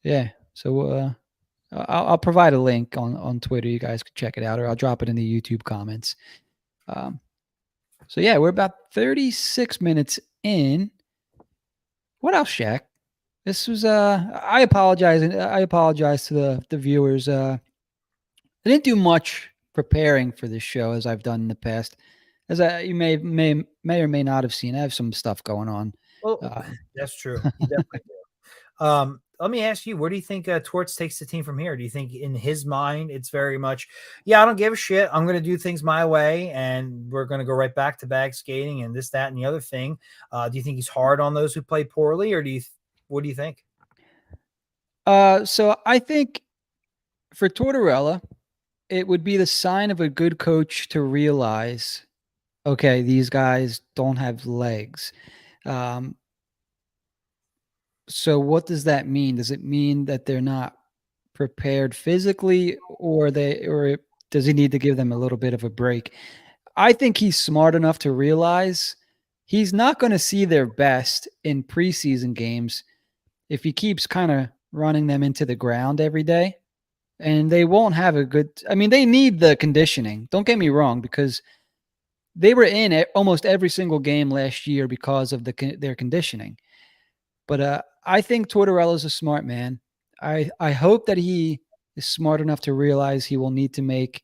Speaker 1: Yeah. So I'll provide a link on Twitter. You guys can check it out, or I'll drop it in the YouTube comments. So yeah, we're about 36 minutes in. What else, Shaq? This was I apologize to the viewers. I didn't do much preparing for this show as I've done in the past. As you may or may not have seen, I have some stuff going on.
Speaker 2: Well, that's true. You definitely do. Let me ask you, where do you think Torts takes the team from here? Do you think in his mind it's very much, I don't give a shit, I'm going to do things my way, and we're going to go right back to bag skating and this, that, and the other thing? Do you think he's hard on those who play poorly, or what do you think?
Speaker 1: So I think for Tortorella, it would be the sign of a good coach to realize, okay, these guys don't have legs. So what does that mean? Does it mean that they're not prepared physically, or does he need to give them a little bit of a break? I think he's smart enough to realize he's not going to see their best in preseason games if he keeps kind of running them into the ground every day. And they won't have they need the conditioning. Don't get me wrong, because they were in almost every single game last year because of their conditioning. But I think Tortorella's a smart man. I hope that he is smart enough to realize he will need to make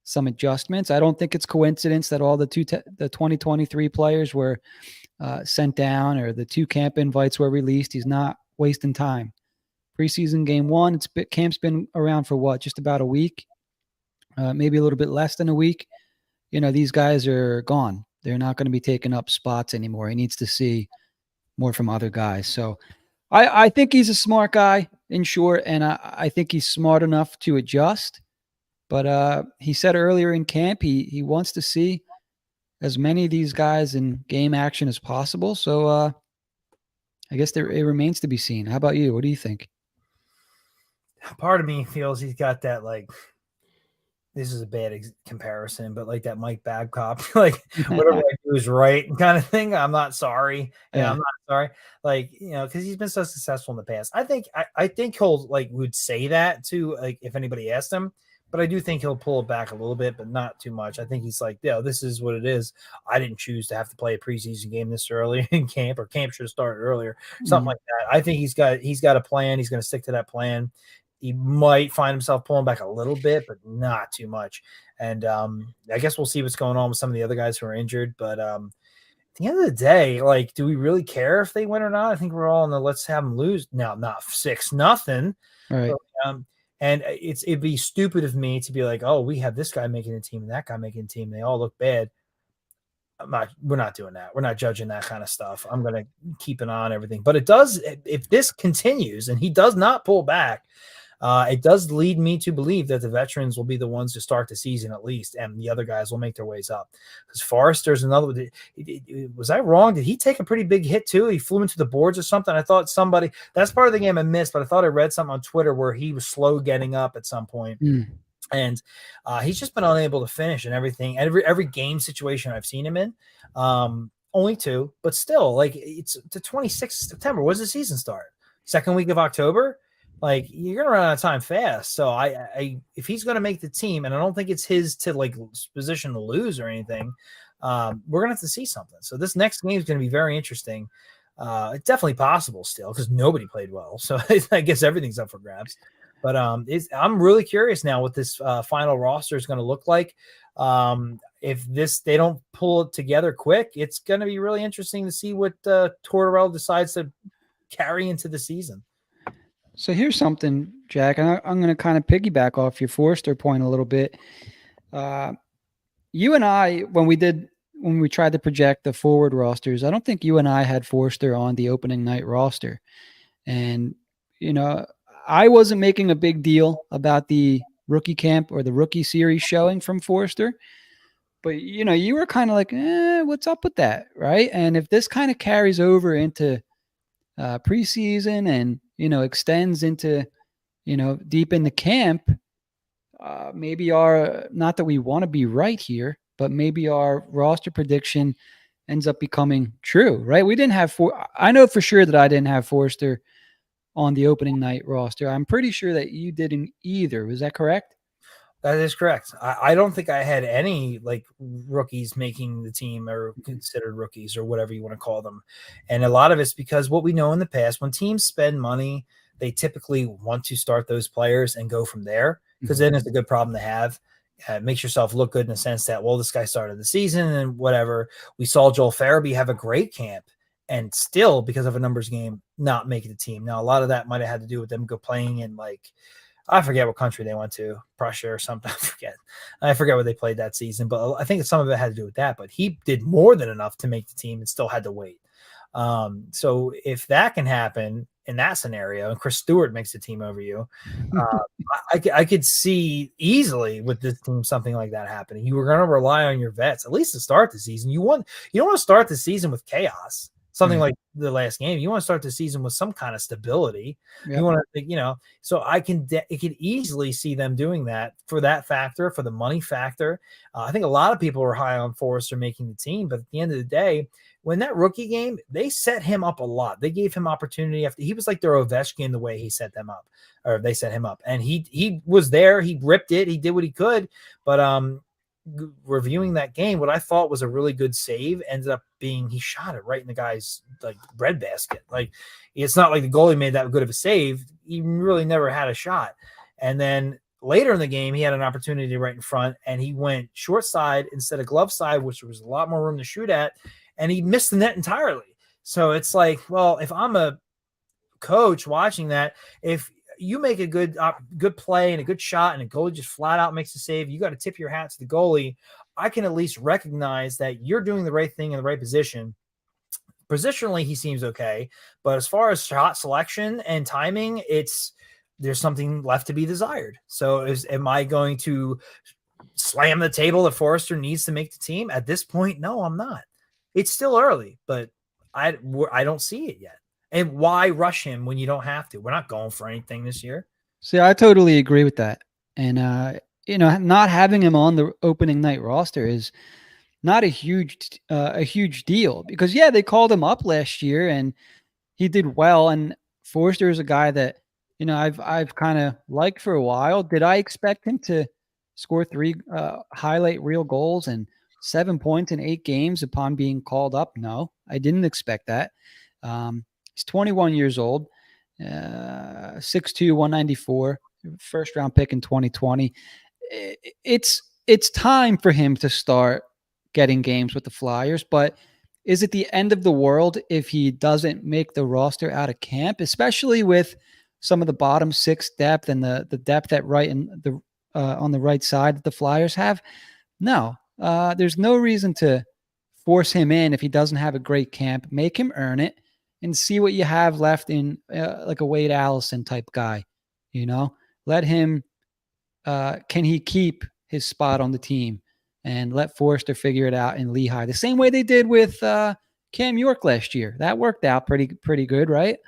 Speaker 1: some adjustments. I don't think it's coincidence that all the 2023 players were sent down, or the 2 camp invites were released. He's not wasting time. Preseason game 1, camp's been around for what, just about a week, maybe a little bit less than a week. These guys are gone. They're not going to be taking up spots anymore. He needs to see more from other guys. So I think he's a smart guy, in short, and I think he's smart enough to adjust. But he said earlier in camp he wants to see as many of these guys in game action as possible. So I guess it remains to be seen. How about you? What do you think?
Speaker 2: Part of me feels he's got that, like, this is a bad comparison, but like that Mike Babcock, like whatever I do is right kind of thing. I'm not sorry. Yeah, I'm not sorry. Like, because he's been so successful in the past. I think he'll would say that too, like if anybody asked him. But I do think he'll pull it back a little bit, but not too much. I think he's like, this is what it is. I didn't choose to have to play a preseason game this early in camp, or camp should have started earlier, something like that. I think he's got a plan. He's going to stick to that plan. He might find himself pulling back a little bit, but not too much. And I guess we'll see what's going on with some of the other guys who are injured. But the end of the day, like, do we really care if they win or not? I think we're all in the let's have them lose now, not 6-0.
Speaker 1: Right.
Speaker 2: And it'd be stupid of me to be like, oh, we have this guy making a team and that guy making a team. They all look bad. We're not doing that. We're not judging that kind of stuff. I'm going to keep an eye on everything. But it does, if this continues and he does not pull back, it does lead me to believe that the veterans will be the ones to start the season at least, and the other guys will make their ways up. Because Forrester's another one. Was I wrong? Did he take a pretty big hit too? He flew into the boards or something? I thought that's part of the game I missed, but I thought I read something on Twitter where he was slow getting up at some point. And he's just been unable to finish and everything. Every game situation I've seen him in, only 2, but still, like, it's the 26th of September. When's the season start? Second week of October? Like, you're gonna run out of time fast. So I if he's gonna make the team, and I don't think it's his to like position to lose or anything, we're gonna have to see something. So this next game is gonna be very interesting. It's definitely possible still because nobody played well. So I guess everything's up for grabs. But I'm really curious now what this final roster is going to look like. If they don't pull it together quick, it's going to be really interesting to see what Tortorella decides to carry into the season.
Speaker 1: So here's something, Jack, and I'm going to kind of piggyback off your Forrester point a little bit. You and I, when we tried to project the forward rosters, I don't think you and I had Forrester on the opening night roster. And, I wasn't making a big deal about the rookie camp or the rookie series showing from Forrester, but you were kind of like, what's up with that? Right. And if this kind of carries over into preseason and, extends into, deep in the camp, maybe not that we want to be right here, but maybe our roster prediction ends up becoming true, right? We didn't have I know for sure that I didn't have Forrester on the opening night roster. I'm pretty sure that you didn't either. Was that correct?
Speaker 2: That is correct. I don't think I had any like rookies making the team or considered rookies or whatever you want to call them. And a lot of it's because what we know in the past, when teams spend money, they typically want to start those players and go from there because then it's a good problem to have. It makes yourself look good in the sense that, well, this guy started the season and whatever. We saw Joel Farabee have a great camp and still, because of a numbers game, not make the team. Now, a lot of that might have had to do with them playing in, like, I forget what country they went to, Prussia or something. I forget what they played that season, but I think some of it had to do with that. But he did more than enough to make the team and still had to wait. So if that can happen in that scenario, and Chris Stewart makes the team over you, I could see easily with this team something like that happening. You were going to rely on your vets, at least to start the season. You don't want to start the season with chaos. Something like the last game, you want to start the season with some kind of stability. Yep. You want to, so it could easily see them doing that for that factor, for the money factor. I think a lot of people were high on Forrester making the team, but at the end of the day, when that rookie game, they set him up a lot. They gave him opportunity after he was like their Ovechkin the way he set them up, or they set him up, and he was there. He ripped it. He did what he could, but reviewing that game, what I thought was a really good save ended up being he shot it right in the guy's like breadbasket. Like, it's not like the goalie made that good of a save. He really never had a shot. And then later in the game, he had an opportunity right in front, and he went short side instead of glove side, which was a lot more room to shoot at, and he missed the net entirely. So it's like, well, if I'm a coach watching that, if you make a good play and a good shot and a goalie just flat out makes a save, you got to tip your hat to the goalie. I can at least recognize that you're doing the right thing in the right position. Positionally, he seems okay, but as far as shot selection and timing, there's something left to be desired. So am I going to slam the table that Forrester needs to make the team? At this point, no, I'm not. It's still early, but I don't see it yet. And why rush him when you don't have to? We're not going for anything this year.
Speaker 1: See, I totally agree with that. And, not having him on the opening night roster is not a huge deal because, they called him up last year and he did well. And Forrester is a guy that, I've kind of liked for a while. Did I expect him to score 3 highlight reel goals and 7 points in 8 games upon being called up? No, I didn't expect that. He's 21 years old, 6'2", 194, first round pick in 2020. It's time for him to start getting games with the Flyers, but is it the end of the world if he doesn't make the roster out of camp, especially with some of the bottom six depth and the depth at right and the on the right side that the Flyers have? No, there's no reason to force him in if he doesn't have a great camp. Make him earn it and see what you have left in like a Wade Allison type guy. Let him. Can he keep his spot on the team? And let Forrester figure it out in Lehigh, the same way they did with Cam York last year. That worked out pretty good, right?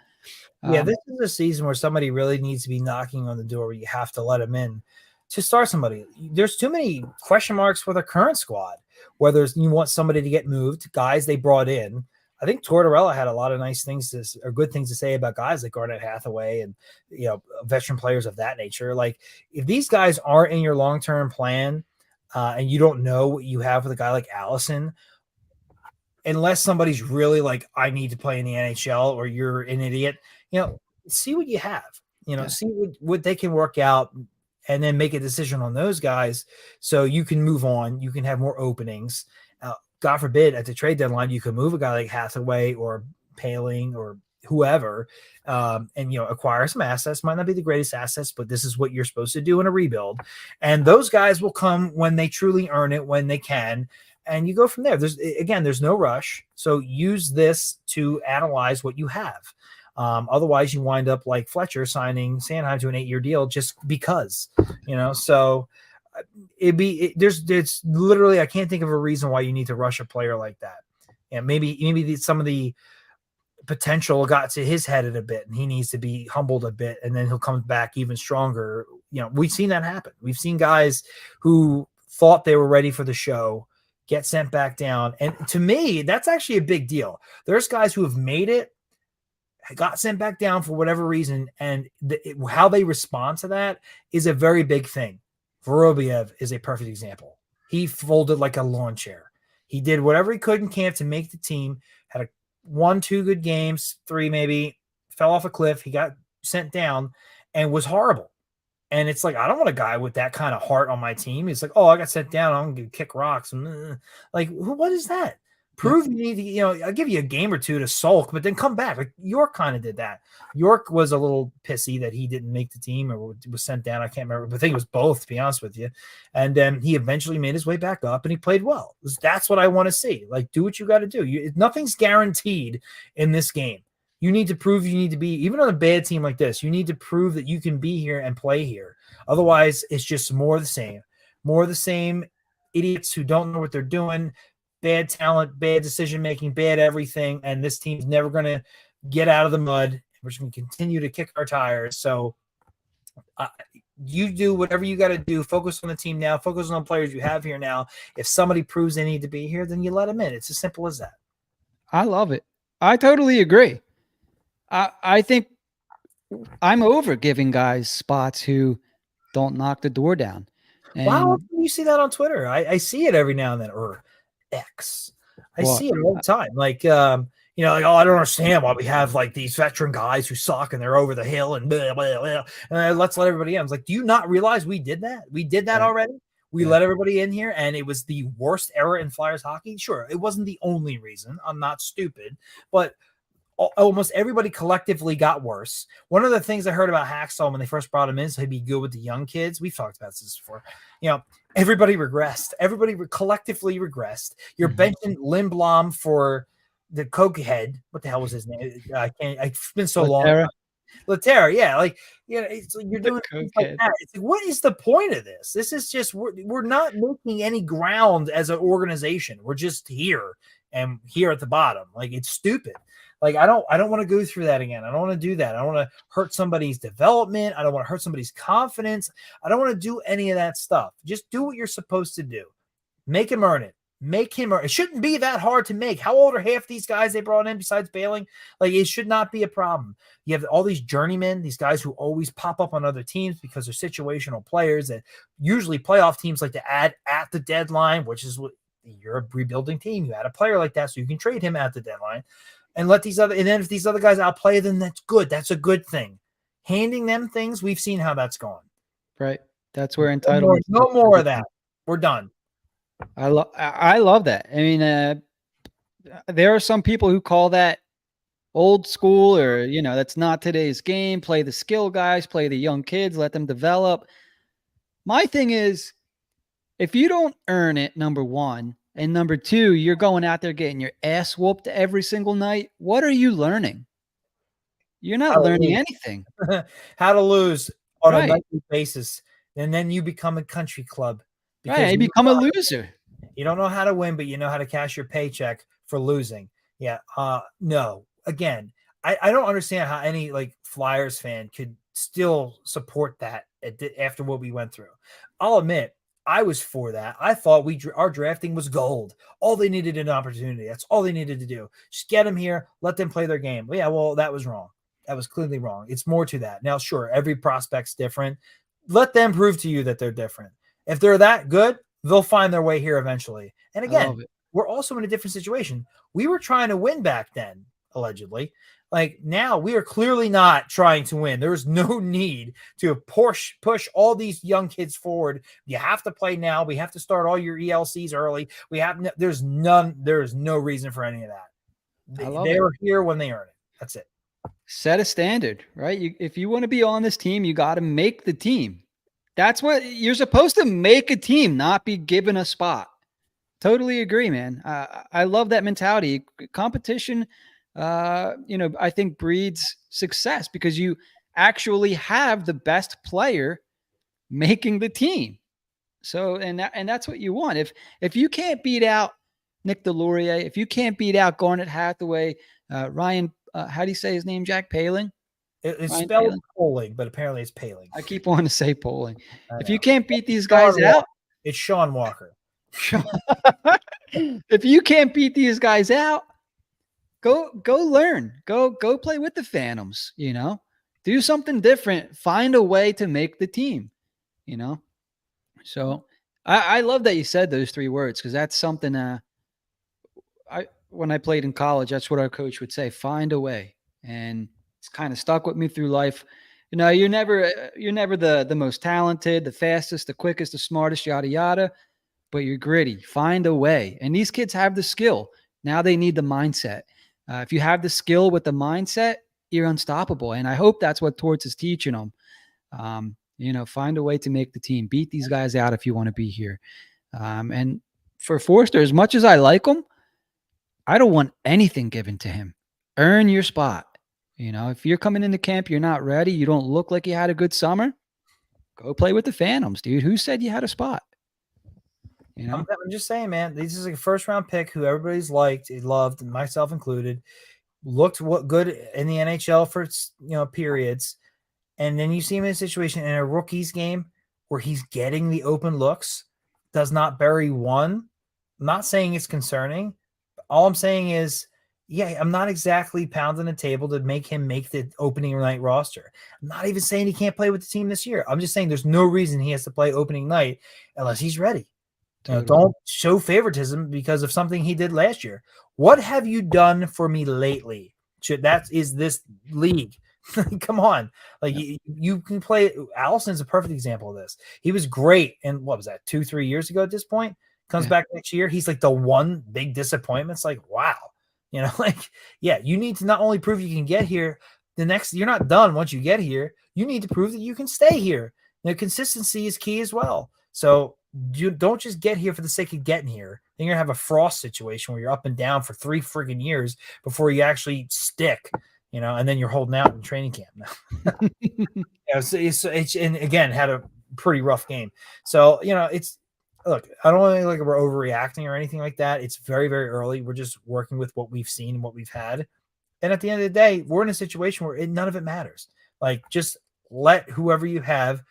Speaker 2: Yeah, this is a season where somebody really needs to be knocking on the door where you have to let him in to start somebody. There's too many question marks for the current squad, whether you want somebody to get moved, guys they brought in. I think Tortorella had a lot of nice things or good things to say about guys like Garnett Hathaway and, veteran players of that nature. Like, if these guys aren't in your long-term plan and you don't know what you have with a guy like Allison, unless somebody's really like, I need to play in the NHL, or you're an idiot, see what you have, see what they can work out, and then make a decision on those guys so you can move on. You can have more openings. God forbid at the trade deadline, you can move a guy like Hathaway or Paling or whoever, and acquire some assets. Might not be the greatest assets, but this is what you're supposed to do in a rebuild. And those guys will come when they truly earn it, when they can. And you go from there. There's no rush. So use this to analyze what you have. Otherwise, you wind up like Fletcher signing Sanheim to an 8-year deal just because, So there's literally, I can't think of a reason why you need to rush a player like that. And maybe some of the potential got to his head a bit, and he needs to be humbled a bit, and then he'll come back even stronger. We've seen that happen. We've seen guys who thought they were ready for the show get sent back down. And to me, that's actually a big deal. There's guys who have made it, got sent back down for whatever reason, and how they respond to that is a very big thing. Vorobiev is a perfect example. He folded like a lawn chair. He did whatever he could in camp to make the team, had 1-2 good games, 3 maybe, fell off a cliff. He got sent down and was horrible. And it's like, I don't want a guy with that kind of heart on my team. It's like, oh, I got sent down, I'm going to kick rocks. Like, what is that? Prove you need to, I'll give you a game or two to sulk, but then come back. Like York kind of did that. York was a little pissy that he didn't make the team or was sent down. I can't remember, but I think it was both, to be honest with you. And then he eventually made his way back up and he played well. That's what I want to see. Like, do what you got to do. Nothing's guaranteed in this game. You need to prove you need to be, even on a bad team like this, you need to prove that you can be here and play here. Otherwise, it's just more of the same idiots who don't know what they're doing. Bad talent, bad decision-making, bad everything, and this team's never going to get out of the mud. We're just going to continue to kick our tires. So you do whatever you got to do. Focus on the team now. Focus on the players you have here now. If somebody proves they need to be here, then you let them in. It's as simple as that.
Speaker 1: I love it. I totally agree. I think I'm over giving guys spots who don't knock the door down. And
Speaker 2: wow, you see that on Twitter. I see it every now and then, or X. I see it all the time. Like, like, oh, I don't understand why we have like these veteran guys who suck and they're over the hill and blah, blah, blah, and let's let everybody in. I was like, do you not realize we did that? We did that already. We let everybody in here, and it was the worst era in Flyers hockey. Sure, it wasn't the only reason. I'm not stupid, but almost everybody collectively got worse. One of the things I heard about Hacksaw when they first brought him in, so he'd be good with the young kids. We've talked about this before. Everybody regressed. Everybody collectively regressed. You're benching Lindblom for the cokehead. What the hell was his name? It's been so long. Laterra, yeah, it's like you're doing things like that. It's like, what is the point of this? This is just we're not making any ground as an organization. We're just here and here at the bottom. Like, it's stupid. Like, I don't want to go through that again. I don't want to do that. I don't want to hurt somebody's development. I don't want to hurt somebody's confidence. I don't want to do any of that stuff. Just do what you're supposed to do. Make him earn it. Make him earn it. It shouldn't be that hard to make. How old are half these guys they brought in besides Paling? Like, it should not be a problem. You have all these journeymen, these guys who always pop up on other teams because they're situational players that usually playoff teams like to add at the deadline, which is what you're a rebuilding team. You add a player like that so you can trade him at the deadline. And then if these other guys outplay them, that's good. That's a good thing. Handing them things, we've seen how that's gone.
Speaker 1: Right. That's where entitlement.
Speaker 2: No more of that. We're done.
Speaker 1: I love that. I mean, there are some people who call that old school, or, you know, that's not today's game. Play the skill guys, play the young kids, let them develop. My thing is, if you don't earn it, number one, and number two, you're going out there getting your ass whooped every single night, what are you learning? You're not
Speaker 2: How to
Speaker 1: learning
Speaker 2: lose.
Speaker 1: anything.
Speaker 2: How to lose on a
Speaker 1: Right.
Speaker 2: nightly basis, and then you become a country club
Speaker 1: Right.
Speaker 2: because
Speaker 1: You become a loser.
Speaker 2: you don't know how to win, but you know how to cash your paycheck for losing. Yeah. No. Again, I don't understand how any like Flyers fan could still support that after what we went through. I'll admit, I was for that. I thought our drafting was gold. All they needed an opportunity. That's all they needed to do. Just get them here, let them play their game. Yeah, well, that was wrong. That was clearly wrong. It's more to that. Now, sure, every prospect's different. Let them prove to you that they're different. If they're that good, they'll find their way here eventually. And
Speaker 1: I love
Speaker 2: again,
Speaker 1: it.
Speaker 2: we're also in a different situation. We were trying to win back then, allegedly. Like now, we are clearly not trying to win. There is no need to push all these young kids forward. You have to play now. We have to start all your ELCs early. There's no reason for any of that.
Speaker 1: I love
Speaker 2: They
Speaker 1: it.
Speaker 2: are here when they earn it. That's it.
Speaker 1: Set a standard, right? If you want to be on this team, you got to make the team. That's what you're supposed to, make a team, not be given a spot. Totally agree, man. I love that mentality. Competition, I think breeds success because you actually have the best player making the team. So, and that's what you want. If you can't beat out Nick Delorier, if you can't beat out Garnet Hathaway, Ryan, how do you say his name? Jack Paling.
Speaker 2: It's
Speaker 1: Ryan
Speaker 2: spelled
Speaker 1: Paling?
Speaker 2: polling, but apparently it's paling.
Speaker 1: I keep wanting to say Poling.
Speaker 2: I
Speaker 1: If you
Speaker 2: know.
Speaker 1: can't beat these
Speaker 2: It's
Speaker 1: guys out,
Speaker 2: It's Sean Walker.
Speaker 1: if you can't beat these guys out, go learn. Go play with the Phantoms, Do something different. Find a way to make the team, you know? So I love that you said those three words because that's something when I played in college, that's what our coach would say, find a way. And it's kind of stuck with me through life. You're never the most talented, the fastest, the quickest, the smartest, yada yada, but you're gritty. Find a way. And these kids have the skill. Now they need the mindset. If you have the skill with the mindset, you're unstoppable. And I hope that's what Torts is teaching them. Find a way to make the team. Beat these guys out if you want to be here. And for Forster, as much as I like him, I don't want anything given to him. Earn your spot. If you're coming into camp, you're not ready, you don't look like you had a good summer, go play with the Phantoms, dude. Who said you had a spot?
Speaker 2: I'm just saying, man, this is a first round pick who everybody's loved, myself included, looked good in the NHL for periods. And then you see him in a situation in a rookie's game where he's getting the open looks, does not bury one. I'm not saying it's concerning. All I'm saying is, yeah, I'm not exactly pounding the table to make him make the opening night roster. I'm not even saying he can't play with the team this year. I'm just saying there's no reason he has to play opening night unless he's ready. Totally. Don't show favoritism because of something he did last year. What have you done for me lately? That is this league. Come on. Like you can play. Allison's a perfect example of this. He was great. And what was that, 2-3 years ago at this point? Comes back next year. He's like the one big disappointment. It's like, wow. You need to not only prove you can get here, you're not done once you get here. You need to prove that you can stay here. Consistency is key as well. So you don't just get here for the sake of getting here. Then you're going to have a Frost situation where you're up and down for 3 friggin' years before you actually stick, and then you're holding out in training camp. And again, had a pretty rough game. So, look, I don't think like we're overreacting or anything like that. It's very, very early. We're just working with what we've seen and what we've had. And at the end of the day, we're in a situation where none of it matters. Like, just let whoever you have,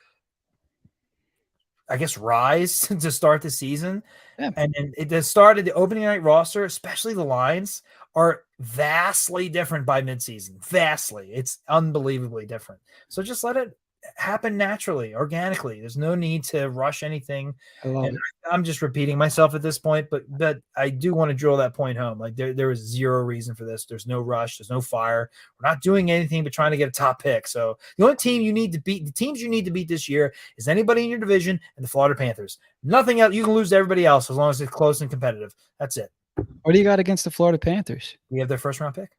Speaker 2: I guess, rise to start the season. Yeah. And then it started the opening night roster, especially the lines, are vastly different by midseason. Vastly. It's unbelievably different. So just let it happen naturally, organically. There's no need to rush anything. I'm just repeating myself at this point, but I do want to drill that point home. Like there is zero reason for this. There's no rush. There's no fire. We're not doing anything but trying to get a top pick. So the only team you need to beat, the teams you need to beat this year is anybody in your division and the Florida Panthers. Nothing else. You can lose to everybody else as long as it's close and competitive. That's it.
Speaker 1: What do you got against the Florida Panthers?
Speaker 2: We have their first round pick.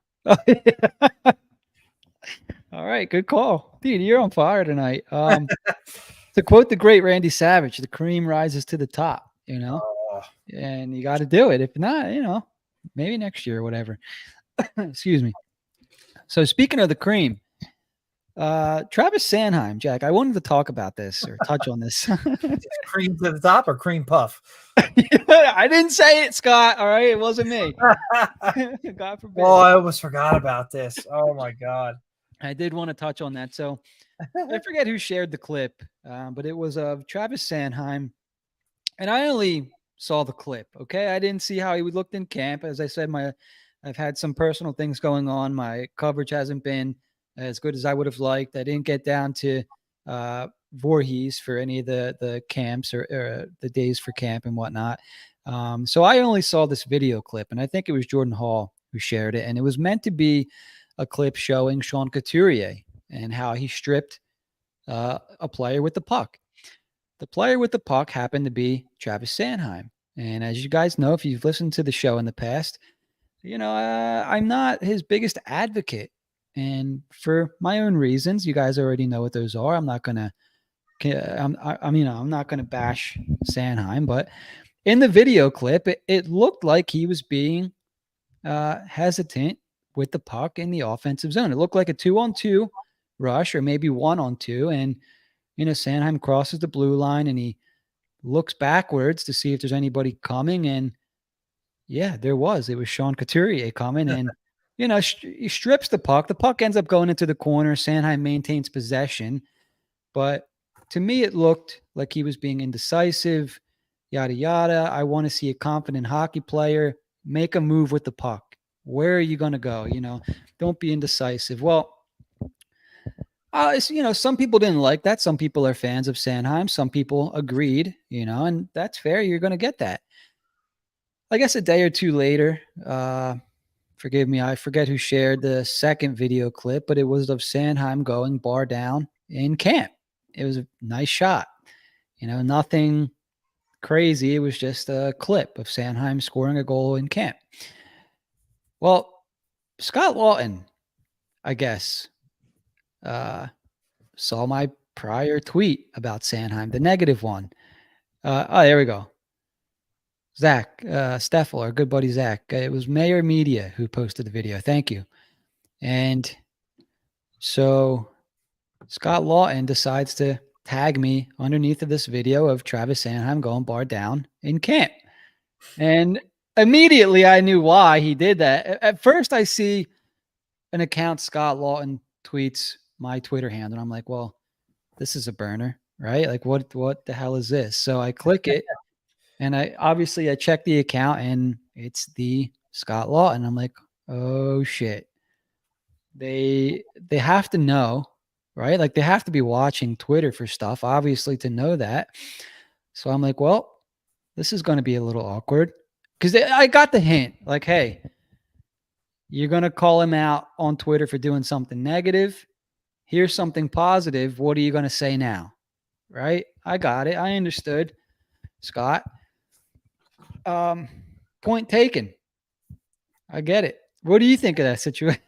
Speaker 1: All right, good call. Dude, you're on fire tonight. To quote the great Randy Savage, the cream rises to the top, and you got to do it. If not, maybe next year or whatever. Excuse me. So speaking of the cream, Travis Sanheim, Jack, I wanted to talk about this or touch on this.
Speaker 2: Cream to the top or cream puff?
Speaker 1: I didn't say it, Scott. All right, it wasn't me. God forbid.
Speaker 2: Oh, I almost forgot about this. Oh my God.
Speaker 1: I did want to touch on that. So I forget who shared the clip, but it was of Travis Sanheim, and I only saw the clip. Okay, I didn't see how he looked in camp. As I said, I've had some personal things going on. My coverage hasn't been as good as I would have liked. I didn't get down to Voorhees for any of the camps or the days for camp and whatnot. So I only saw this video clip, and I think it was Jordan Hall who shared it, and it was meant to be a clip showing Sean Couturier and how he stripped a player with the puck. The player with the puck happened to be Travis Sanheim. And as you guys know, if you've listened to the show in the past, I'm not his biggest advocate. And for my own reasons, you guys already know what those are. I'm not going to, I'm not going to bash Sanheim, but in the video clip, it looked like he was being hesitant with the puck in the offensive zone. It looked like a 2-on-2 rush or maybe 1-on-2. And, Sanheim crosses the blue line and he looks backwards to see if there's anybody coming. And yeah, there was. It was Sean Couturier coming and, he strips the puck. The puck ends up going into the corner. Sanheim maintains possession. But to me, it looked like he was being indecisive, yada, yada. I want to see a confident hockey player make a move with the puck. Where are you going to go? Don't be indecisive. Well, some people didn't like that. Some people are fans of Sanheim. Some people agreed, and that's fair. You're going to get that. I guess a day or two later, forgive me, I forget who shared the second video clip, but it was of Sanheim going bar down in camp. It was a nice shot. Nothing crazy. It was just a clip of Sanheim scoring a goal in camp. Well, Scott Laughton, I guess, saw my prior tweet about Sanheim, the negative one. There we go. Zach Steffel, our good buddy Zach. It was Mayor Media who posted the video. Thank you. And so Scott Laughton decides to tag me underneath of this video of Travis Sanheim going bar down in camp. And immediately I knew why he did that. At first I see an account, Scott Laughton tweets my Twitter handle. And I'm like, well, this is a burner, right? Like what the hell is this? So I click it and I check the account and it's the Scott Laughton. I'm like, oh shit. They have to know, right? Like they have to be watching Twitter for stuff, obviously, to know that. So I'm like, well, this is going to be a little awkward because I got the hint. Like, hey, you're going to call him out on Twitter for doing something negative. Here's something positive. What are you going to say now? Right? I got it. I understood, Scott. Point taken. I get it. What do you think of that situation?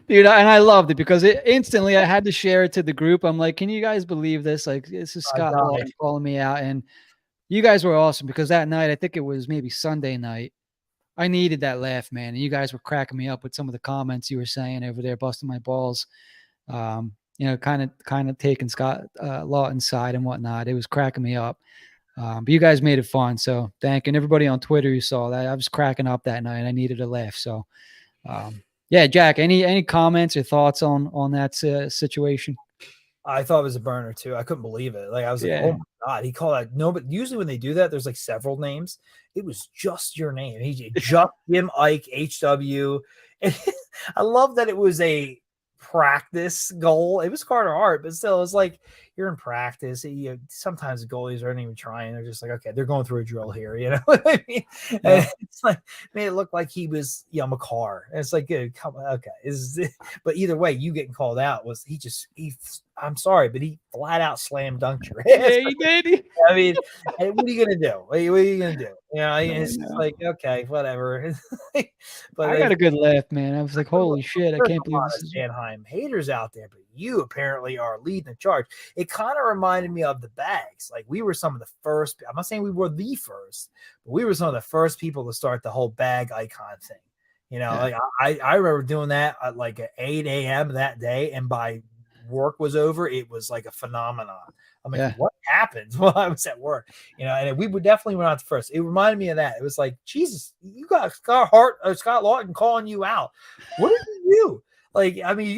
Speaker 1: Dude, and I loved it because instantly I had to share it to the group. I'm like, can you guys believe this? Like, this is Scott Laughton calling me out. And you guys were awesome because that night, I think it was maybe Sunday night, I needed that laugh, man. And you guys were cracking me up with some of the comments you were saying over there, busting my balls. Kind of taking Scott Laughton's side and whatnot. It was cracking me up. But you guys made it fun. So thank you. And everybody on Twitter who saw that. I was cracking up that night. I needed a laugh. So, yeah, Jack, any comments or thoughts on that situation?
Speaker 2: I thought it was a burner too. I couldn't believe it. Like I was like, oh my God, he called that. No, but usually when they do that, there's like several names. It was just your name. He just Jim Ike HW. And I love that it was a practice goal. It was Carter Hart, but still, it was like you're in practice. Sometimes the goalies aren't even trying. They're just like, okay, they're going through a drill here. You know what I mean?
Speaker 1: Yeah.
Speaker 2: It's like made it look like he was, McCarr. And it's like, good, come on, okay. But either way, you getting called out was I'm sorry, but he flat out slam dunked your ass.
Speaker 1: Yeah, he did.
Speaker 2: I mean, what are you gonna do? What are you gonna do? It's just like, okay, whatever. But
Speaker 1: I got a good laugh, man. I was like, holy shit, I can't believe this is
Speaker 2: Anaheim haters out there, but you apparently are leading the charge. It kind of reminded me of the bags. Like we were some of the first. I'm not saying we were the first, but we were some of the first people to start the whole bag icon thing. Like I remember doing that at like at 8 a.m. that day, and by work was over, it was like a phenomenon. I'm like, what happened while I was at work? And we would definitely were not the first. It reminded me of that. It was like, Jesus, you got Scott Laughton calling you out. What did you do? Like, I mean, do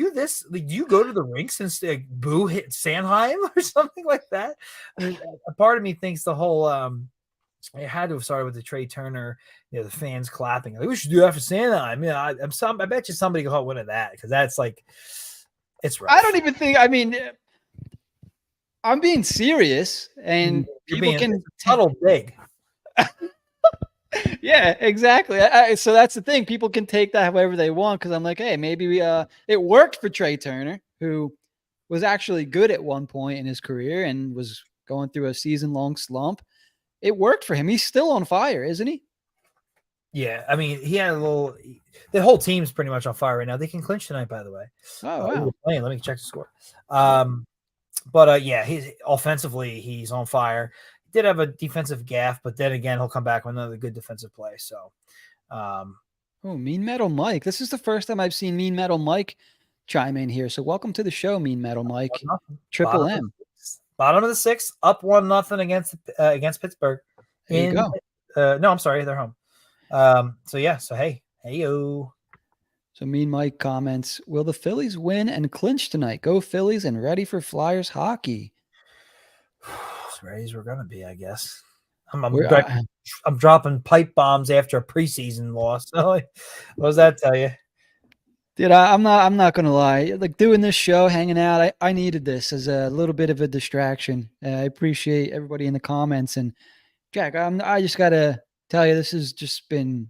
Speaker 2: you go to the rink since Boo hit Sanheim or something like that? I mean, a part of me thinks the whole it had to have started with the Trey Turner, the fans clapping. Like, we should do that for Sanheim. I bet you somebody caught wind of that because that's like, it's rough.
Speaker 1: I don't even think. I mean, I'm being serious, and people can
Speaker 2: subtle big.
Speaker 1: Yeah, exactly. So that's the thing. People can take that however they want because I'm like, hey, maybe it worked for Trey Turner, who was actually good at one point in his career and was going through a season-long slump. It worked for him. He's still on fire, isn't he?
Speaker 2: Yeah, I mean, he had the whole team's pretty much on fire right now. They can clinch tonight, by the way.
Speaker 1: Oh, wow.
Speaker 2: Playing. Let me check the score. But he's offensively, he's on fire. He did have a defensive gaffe, but then again, he'll come back with another good defensive play. So,
Speaker 1: Mean Metal Mike. This is the first time I've seen Mean Metal Mike chime in here. So welcome to the show, Mean Metal Mike. Triple M.
Speaker 2: Bottom of the sixth, up 1-0 against Pittsburgh.
Speaker 1: There you go.
Speaker 2: No, I'm sorry, they're home. So hey-o.
Speaker 1: So Mean Mike comments, will the Phillies win and clinch tonight? Go Phillies and ready for Flyers hockey.
Speaker 2: As ready as we're going to be, I guess. I'm dropping pipe bombs after a preseason loss. What does that tell you?
Speaker 1: Dude, I'm not going to lie. Like doing this show, hanging out, I needed this as a little bit of a distraction. I appreciate everybody in the comments. And Jack, I just got to tell you, this has been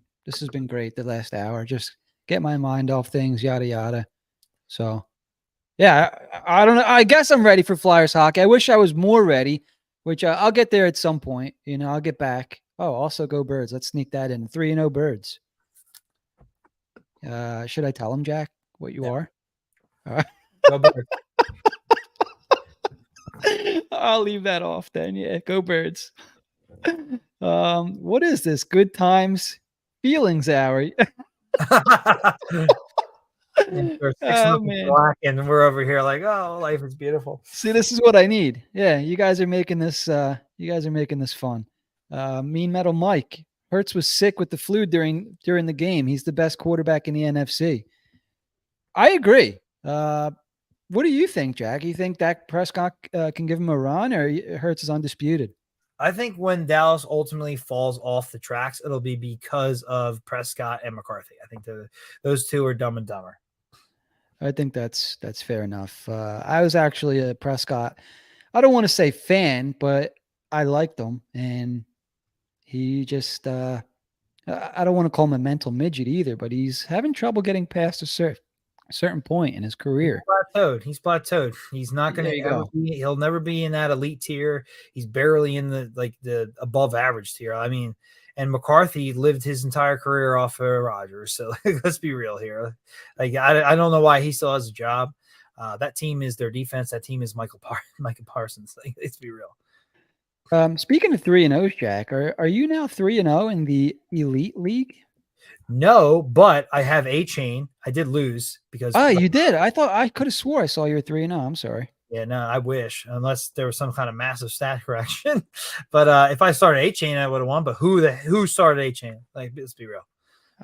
Speaker 1: great the last hour. Just get my mind off things, yada, yada. So, yeah, I don't know. I guess I'm ready for Flyers hockey. I wish I was more ready, which I'll get there at some point. I'll get back. Oh, also go Birds. Let's sneak that in. 3-0 Birds. Should I tell him, Jack, what you are? All right.
Speaker 2: Go Birds.
Speaker 1: I'll leave that off then. Yeah, go Birds. What is this? Good times feelings hour.
Speaker 2: And we're over here like, oh, life is beautiful.
Speaker 1: See, this is what I need. Yeah, you guys are making this. You guys are making this fun. Mean Metal Mike. Hurts was sick with the flu during the game. He's the best quarterback in the NFC. I agree. What do you think, Jack? You think Dak Prescott can give him a run, or Hurts is undisputed?
Speaker 2: I think when Dallas ultimately falls off the tracks, it'll be because of Prescott and McCarthy. I think those two are dumb and dumber.
Speaker 1: I think that's fair enough. I was actually a Prescott. I don't want to say fan, but I liked him, and he just I don't want to call him a mental midget either, but he's having trouble getting past a certain point in his career.
Speaker 2: He's plateaued. He's not going to he'll never be in that elite tier. He's barely in the above average tier. I mean, and McCarthy lived his entire career off of Rodgers. So let's be real here. Like, I don't know why he still has a job. That team is their defense. That team is Micah Parsons. Like, let's be real.
Speaker 1: Speaking of 3-0, Jack, are you now 3-0 in the Elite League?
Speaker 2: No, but I have a chain. I did lose because.
Speaker 1: Oh, you did? I thought I could have swore I saw you were 3-0. I'm sorry.
Speaker 2: Yeah, no, I wish, unless there was some kind of massive stat correction. But if I started a chain, I would have won. But who started a chain? Like, let's be real.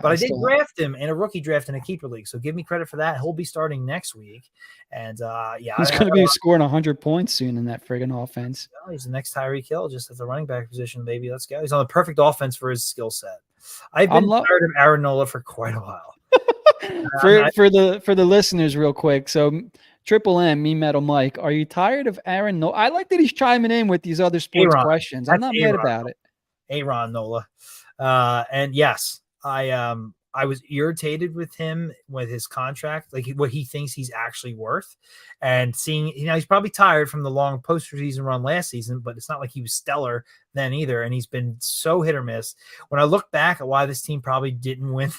Speaker 2: But I did draft him in a rookie draft in a keeper league, so give me credit for that. He'll be starting next week, and
Speaker 1: he's going to be scoring 100 points soon in that friggin' offense.
Speaker 2: He's the next Tyreek Hill, just at the running back position, baby. Let's go. He's on the perfect offense for his skill set. I've been tired of Aaron Nola for quite a while.
Speaker 1: For the listeners, real quick. So Triple M, Me Metal Mike, are you tired of Aaron? No, I like that he's chiming in with these other sports
Speaker 2: Aaron.
Speaker 1: questions. I'm
Speaker 2: That's
Speaker 1: not mad
Speaker 2: Aaron.
Speaker 1: about it.
Speaker 2: Aaron Nola. And yes, I was irritated with him with his contract, like what he thinks he's actually worth, and seeing he's probably tired from the long postseason run last season, but it's not like he was stellar then either, and he's been so hit or miss. When I look back at why this team probably didn't win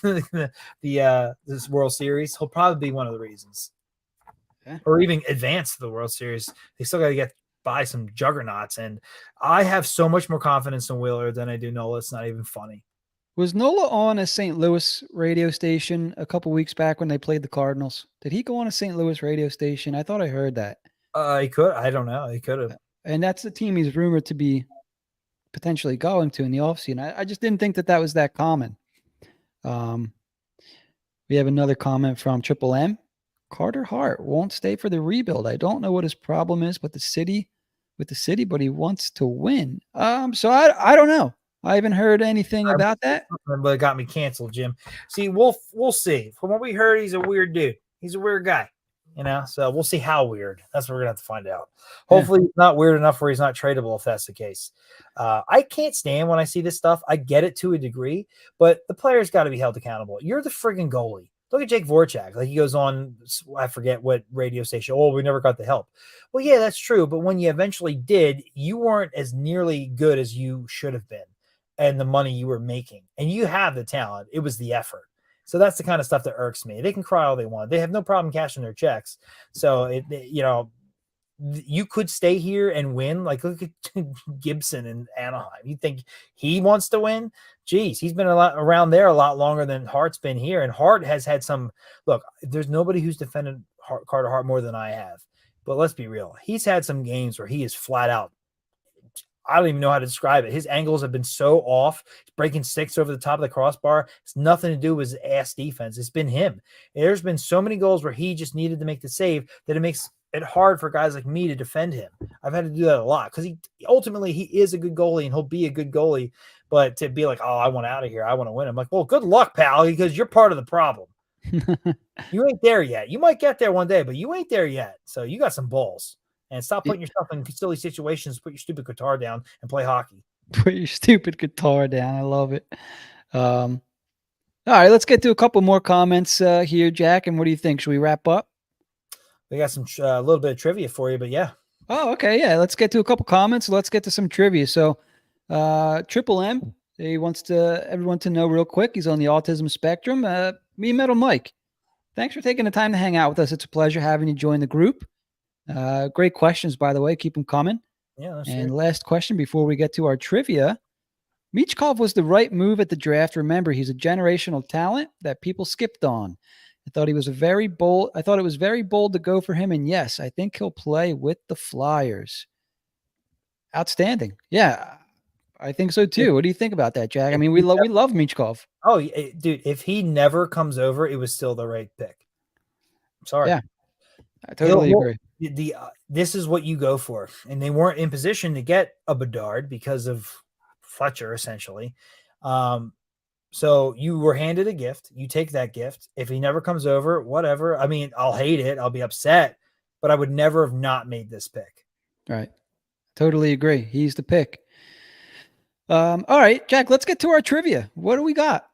Speaker 2: this World Series, he'll probably be one of the reasons, or even advance to the World Series. They still got to get by some juggernauts, and I have so much more confidence in Wheeler than I do Nola. It's not even funny.
Speaker 1: Was Nola on a St. Louis radio station a couple weeks back when they played the Cardinals? Did he go on a St. Louis radio station? I thought I heard that.
Speaker 2: He could. I don't know. He could have.
Speaker 1: And that's the team he's rumored to be potentially going to in the offseason. I just didn't think that was that common. We have another comment from Triple M. Carter Hart won't stay for the rebuild. I don't know what his problem is with the city, but he wants to win. So I don't know. I haven't heard anything about that.
Speaker 2: But it got me canceled, Jim. See, we'll see. From what we heard, he's a weird dude. He's a weird guy. So we'll see how weird. That's what we're gonna have to find out. Hopefully, he's not weird enough where he's not tradable. If that's the case, I can't stand when I see this stuff. I get it to a degree, but the player's got to be held accountable. You're the friggin' goalie. Look at Jake Voracek. Like, he goes on, I forget what radio station. Oh, we never got the help. Well, yeah, that's true. But when you eventually did, you weren't as nearly good as you should have been, and the money you were making. And you have the talent. It was the effort. So that's the kind of stuff that irks me. They can cry all they want. They have no problem cashing their checks. So, you could stay here and win. Like, look at Gibson in Anaheim. You think he wants to win? Geez, he's been around there a lot longer than Hart's been here. And Hart has had some – look, there's nobody who's defended Carter Hart more than I have. But let's be real. He's had some games where he is flat out – I don't even know how to describe it. His angles have been so off. He's breaking sticks over the top of the crossbar. It's nothing to do with his ass defense. It's been him. There's been so many goals where he just needed to make the save that it makes it hard for guys like me to defend him. I've had to do that a lot because he is a good goalie and he'll be a good goalie. But to be like, oh, I want out of here, I want to win. I'm like, well, good luck, pal, because you're part of the problem. You ain't there yet. You might get there one day, but you ain't there yet. So you got some balls. And stop putting yourself in silly situations. Put your stupid guitar down and play hockey.
Speaker 1: Put your stupid guitar down. I love it. All right, let's get to a couple more comments here, Jack. And what do you think? Should we wrap up?
Speaker 2: We got some a little bit of trivia for you, but yeah.
Speaker 1: Oh, okay. Yeah, let's get to a couple comments. Let's get to some trivia. So Triple M, he wants everyone to know real quick. He's on the autism spectrum. Me Metal Mike, thanks for taking the time to hang out with us. It's a pleasure having you join the group. Great questions, by the way. Keep them coming.
Speaker 2: Yeah.
Speaker 1: And last question before we get to our trivia. Michkov was the right move at the draft. Remember, he's a generational talent that people skipped on. I thought it was very bold to go for him. And yes, I think he'll play with the Flyers. Outstanding. Yeah, I think so too. What do you think about that, Jack? I mean, we love Michkov.
Speaker 2: Oh, dude, if he never comes over, it was still the right pick. I'm sorry.
Speaker 1: Yeah, I totally agree.
Speaker 2: This is what you go for. And they weren't in position to get a Bedard because of Fletcher, essentially. So you were handed a gift. You take that gift. If he never comes over, whatever. I mean, I'll hate it. I'll be upset. But I would never have not made this pick.
Speaker 1: Right. Totally agree. He's the pick. All right, Jack, let's get to our trivia. What do we got?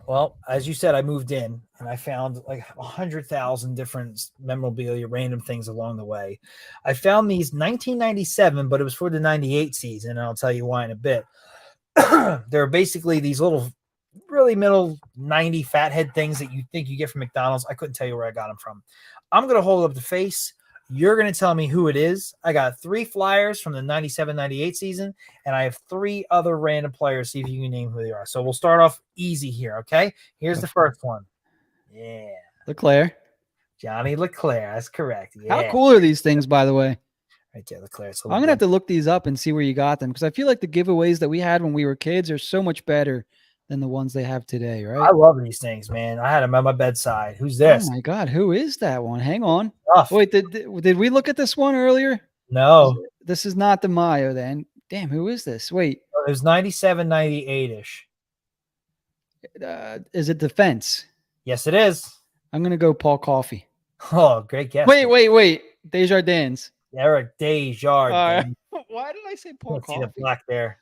Speaker 2: Well, as you said, I moved in and I found like 100,000 different memorabilia, random things along the way. I found these 1997, but it was for the 98 season. And I'll tell you why in a bit. They're basically these little really middle 90 fathead things that you think you get from McDonald's. I couldn't tell you where I got them from. I'm going to hold up the face. You're going to tell me who it is. I got 3 Flyers from the 97-98 season, and I have 3 other random players. See if you can name who they are. So we'll start off easy here, okay? Here's the first one. Yeah.
Speaker 1: Leclerc.
Speaker 2: Johnny Leclerc. That's correct. Yeah.
Speaker 1: How cool are these things, by the way?
Speaker 2: Right there, Leclerc.
Speaker 1: I'm going to have to look these up and see where you got them because I feel like the giveaways that we had when we were kids are so much better than the ones they have today, right?
Speaker 2: I love these things, man. I had them at my bedside. Who's this?
Speaker 1: Oh, my God. Who is that one? Hang on. Wait, did we look at this one earlier?
Speaker 2: No.
Speaker 1: This is not the Mayo then. Damn, who is this? Wait.
Speaker 2: It was 97, 98-ish.
Speaker 1: Is it defense?
Speaker 2: Yes, it is.
Speaker 1: I'm going to go Paul Coffey.
Speaker 2: Oh, great guess.
Speaker 1: Wait. Desjardins.
Speaker 2: Eric Desjardins.
Speaker 1: Why did I say Paul
Speaker 2: Let's see the
Speaker 1: Coffey?
Speaker 2: black there.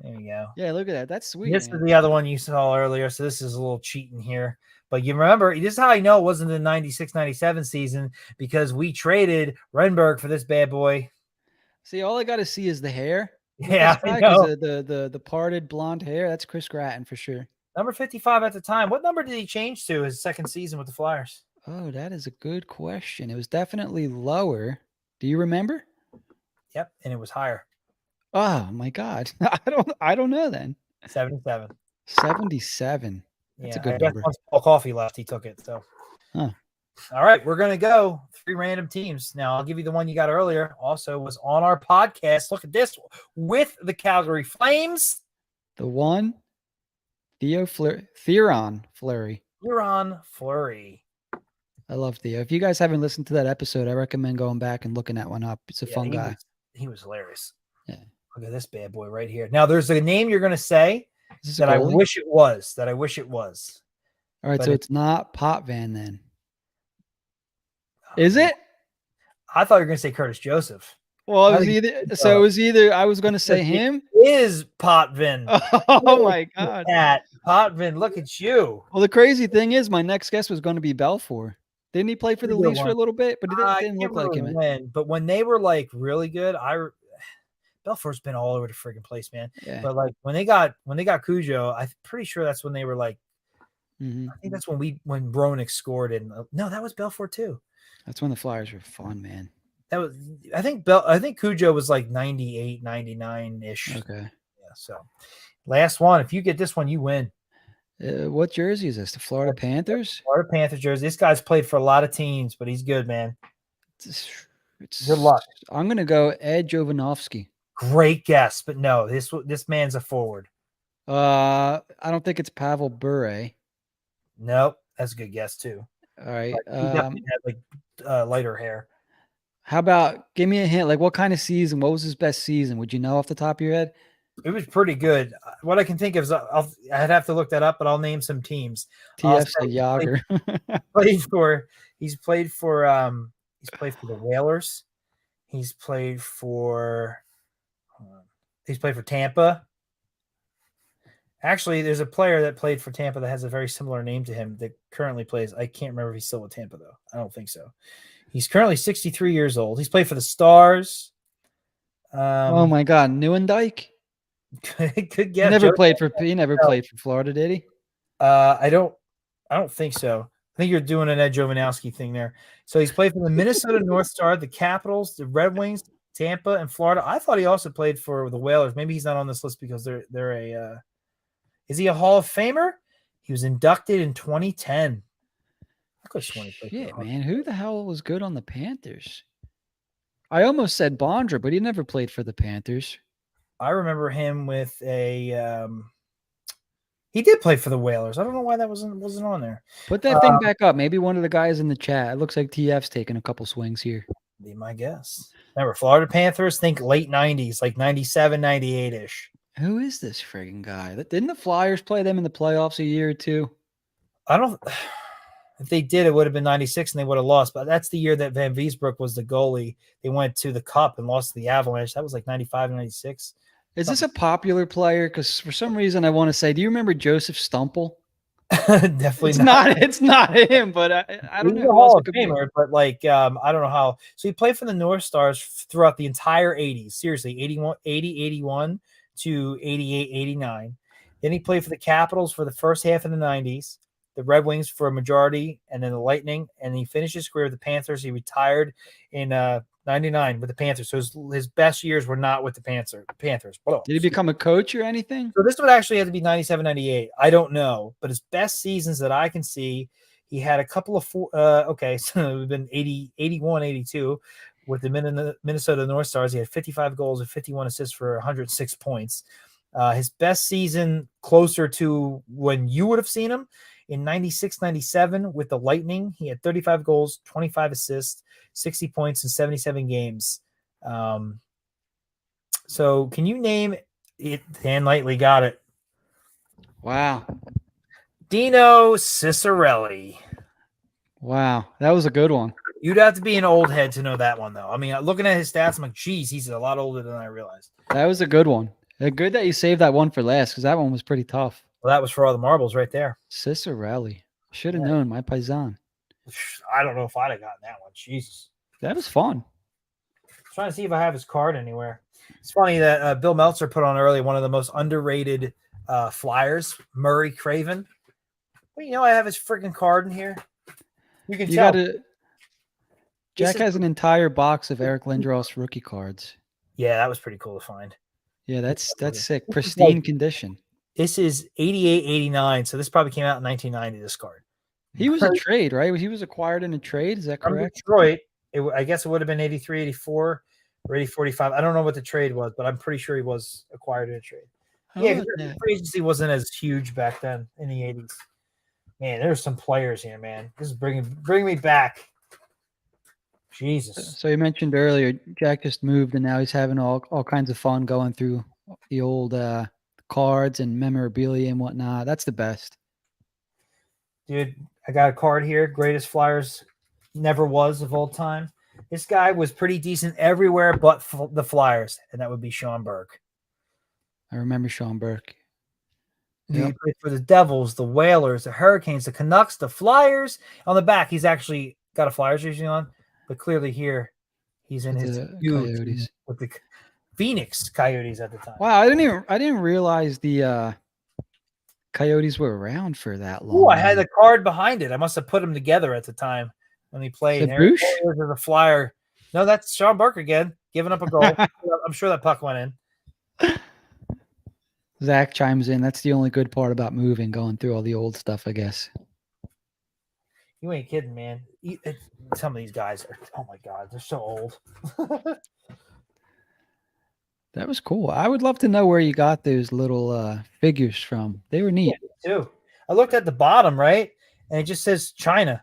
Speaker 2: There you go.
Speaker 1: Yeah, look at that. That's sweet.
Speaker 2: This
Speaker 1: Man.
Speaker 2: is the other one you saw earlier, so this is a little cheating here. But you remember, this is how I know it wasn't the 96-97 season, because we traded Renberg for this bad boy.
Speaker 1: See, all I got to see is the hair.
Speaker 2: Yeah, I
Speaker 1: because
Speaker 2: know.
Speaker 1: the parted blonde hair. That's Chris Gratton for sure.
Speaker 2: Number 55 at the time. What number did he change to his second season with the Flyers?
Speaker 1: Oh, that is a good question. It was definitely lower. Do you remember?
Speaker 2: Yep, and it was higher.
Speaker 1: Oh my God, I don't know then.
Speaker 2: 77.
Speaker 1: 77. That's a good number.
Speaker 2: Once Paul Coffey left, he took it. So,
Speaker 1: huh.
Speaker 2: All right, we're gonna go 3 random teams. Now I'll give you the one you got earlier. Also was on our podcast. Look at this with the Calgary Flames.
Speaker 1: The one, Theoron Fleury.
Speaker 2: Theoron Fleury.
Speaker 1: I love Theo. If you guys haven't listened to that episode, I recommend going back and looking that one up. It's a fun guy.
Speaker 2: He was hilarious.
Speaker 1: Yeah.
Speaker 2: Look at this bad boy right here. Now there's a name you're gonna say that I wish it was.
Speaker 1: All right, so it's not Potvin then. Is it?
Speaker 2: I thought you were going to say Curtis Joseph.
Speaker 1: Well, it was either I was going to say him.
Speaker 2: It is Potvin.
Speaker 1: Oh my God.
Speaker 2: Potvin, look at you.
Speaker 1: Well, the crazy thing is my next guess was going to be Belfour. Didn't he play for the Leafs for a little bit? But it didn't look like him.
Speaker 2: But when they were like really good, Belfour's been all over the freaking place, man.
Speaker 1: Yeah.
Speaker 2: But like when they got Cujo, I'm pretty sure that's when they were like,
Speaker 1: I
Speaker 2: think that's when Bronick scored. And no, that was Belfour too.
Speaker 1: That's when the Flyers were fun, man.
Speaker 2: That was, I think Cujo was like 98, 99-ish.
Speaker 1: Okay.
Speaker 2: Yeah. So last one. If you get this one, you win.
Speaker 1: What jersey is this? The Florida Panthers?
Speaker 2: Florida Panthers jersey. This guy's played for a lot of teams, but he's good, man.
Speaker 1: Good luck. I'm going to go Ed Jovanovski.
Speaker 2: Great guess, but no, this man's a forward.
Speaker 1: I don't think it's Pavel Bure.
Speaker 2: Nope. That's a good guess too.
Speaker 1: All right.
Speaker 2: He definitely had lighter hair.
Speaker 1: How about, give me a hint, like what kind of season? What was his best season? Would you know off the top of your head?
Speaker 2: It was pretty good. What I can think of is I'd have to look that up, but I'll name some teams.
Speaker 1: TF's Yager.
Speaker 2: He's played for the Whalers. He's played for Tampa. Actually, there's a player that played for Tampa that has a very similar name to him that currently plays. I can't remember if he's still with Tampa, though. I don't think so. He's currently 63 years old. He's played for the Stars.
Speaker 1: Oh, my God. Nieuwendyk?
Speaker 2: Good guess.
Speaker 1: He never played for Florida, did he?
Speaker 2: I don't think so. I think you're doing an Ed Jovanovski thing there. So he's played for the Minnesota North Star, the Capitals, the Red Wings, Tampa, and Florida. I thought he also played for the Whalers. Maybe he's not on this list because they're a is he a Hall of Famer? He was inducted in 2010.
Speaker 1: Shit, man. Who the hell was good on the Panthers? I almost said Bondra, but he never played for the Panthers.
Speaker 2: I remember him with a he did play for the Whalers. I don't know why that wasn't on there.
Speaker 1: Put that thing back up. Maybe one of the guys in the chat. It looks like TF's taking a couple swings here.
Speaker 2: Be my guess. Remember, Florida Panthers, think late 90s, like 97, 98-ish.
Speaker 1: Who is this friggin' guy? Didn't the Flyers play them in the playoffs a year or two?
Speaker 2: If they did, it would have been 96 and they would have lost. But that's the year that Van Wiesbroek was the goalie. They went to the Cup and lost to the Avalanche. That was like 95, 96.
Speaker 1: Is this a popular player? Because for some reason I want to say, do you remember Joseph Stumple?
Speaker 2: Definitely
Speaker 1: It's not him, but I don't know.
Speaker 2: He's a Hall of Famer, but like I don't know how. So he played for the North Stars throughout the entire 80s. Seriously, 81 to 88, 89. Then he played for the Capitals for the first half of the 90s, the Red Wings for a majority, and then the Lightning. And he finished his career with the Panthers. He retired in 99 with the Panthers. So his best years were not with the Panthers.
Speaker 1: Did he become a coach or anything?
Speaker 2: So this would actually have to be 97, 98. I don't know. But his best seasons that I can see, he had a couple of so it would have been 80, 81, 82 with the Minnesota North Stars. He had 55 goals and 51 assists for 106 points. His best season closer to when you would have seen him in 96, 97 with the Lightning. He had 35 goals, 25 assists, 60 points in 77 games. So can you name it? Dan Lightly got it.
Speaker 1: Wow.
Speaker 2: Dino Ciccarelli.
Speaker 1: Wow, that was a good one.
Speaker 2: You'd have to be an old head to know that one, though. I mean, looking at his stats, I'm like, geez, he's a lot older than I realized.
Speaker 1: That was a good one. Good that you saved that one for last because that one was pretty tough.
Speaker 2: Well, that was for all the marbles right there.
Speaker 1: Cicerelli. Should have known, my paisan.
Speaker 2: I don't know if I'd have gotten that one. Jesus.
Speaker 1: That was fun.
Speaker 2: I'm trying to see if I have his card anywhere. It's funny that Bill Meltzer put on early one of the most underrated flyers, Murray Craven. Well, I have his freaking card in here. You can tell.
Speaker 1: Jack has an entire box of Eric Lindros rookie cards.
Speaker 2: Yeah, that was pretty cool to find.
Speaker 1: Yeah, that's sick. Pristine condition.
Speaker 2: This is 88, 89. So this probably came out in 1990, this card.
Speaker 1: He was a trade, right? He was acquired in a trade. Is that correct?
Speaker 2: From Detroit. I guess it would have been 83, 84, or 80, 45. I don't know what the trade was, but I'm pretty sure he was acquired in a trade. Yeah, free agency wasn't as huge back then in the 80s. Man, there's some players here, man. This is bringing me back. Jesus.
Speaker 1: So you mentioned earlier, Jack just moved, and now he's having all kinds of fun going through the old cards and memorabilia and whatnot. That's the best.
Speaker 2: Dude, I got a card here. Greatest Flyers never was of all time. This guy was pretty decent everywhere but the Flyers, and that would be Sean Burke.
Speaker 1: I remember Sean Burke.
Speaker 2: He played for the Devils, the Whalers, the Hurricanes, the Canucks, the Flyers. On the back, he's actually got a Flyers jersey on, but clearly here he's in his
Speaker 1: Coyotes
Speaker 2: with the Phoenix Coyotes at the time.
Speaker 1: Wow, I didn't realize the Coyotes were around for that long.
Speaker 2: Oh, I had the card behind it. I must have put them together at the time when he played.
Speaker 1: Bush
Speaker 2: or the Flyer. No, that's Sean Burke again, giving up a goal. I'm sure that puck went in.
Speaker 1: Zach chimes in. That's the only good part about moving, going through all the old stuff, I guess.
Speaker 2: You ain't kidding, man. Some of these guys are, oh my God, they're so old.
Speaker 1: That was cool. I would love to know where you got those little figures from. They were neat.
Speaker 2: Yeah, too. I looked at the bottom, right? And it just says China.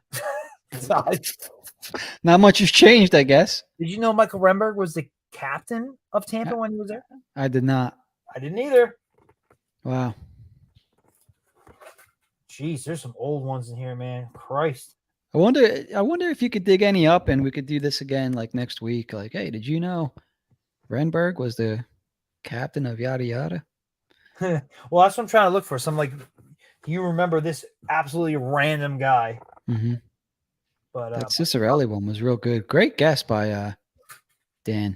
Speaker 1: Not much has changed, I guess.
Speaker 2: Did you know Michael Remberg was the captain of Tampa when he was there?
Speaker 1: I did not.
Speaker 2: I didn't either.
Speaker 1: Wow.
Speaker 2: Jeez, there's some old ones in here, man. Christ.
Speaker 1: I wonder if you could dig any up and we could do this again like next week. Like, hey, did you know Renberg was the captain of yada yada?
Speaker 2: Well, that's what I'm trying to look for. Some like, you remember this absolutely random guy.
Speaker 1: Mm-hmm.
Speaker 2: But
Speaker 1: that Cicerelli one was real good. Great guess by Dan.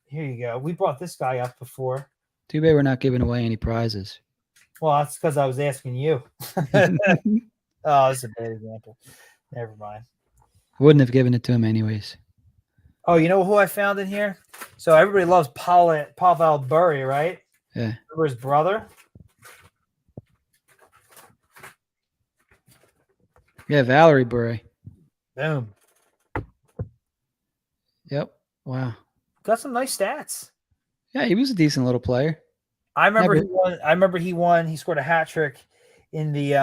Speaker 2: Here you go. We brought this guy up before.
Speaker 1: Too bad we're not giving away any prizes.
Speaker 2: Well, that's because I was asking you. Oh, that's a bad example. Never mind.
Speaker 1: Wouldn't have given it to him anyways.
Speaker 2: Oh, you know who I found in here? So everybody loves Pavel Bure, right?
Speaker 1: Yeah.
Speaker 2: Remember his brother?
Speaker 1: Yeah, Valerie Bure.
Speaker 2: Boom.
Speaker 1: Yep. Wow.
Speaker 2: Got some nice stats.
Speaker 1: Yeah, he was a decent little player.
Speaker 2: I remember he won. He scored a hat trick in the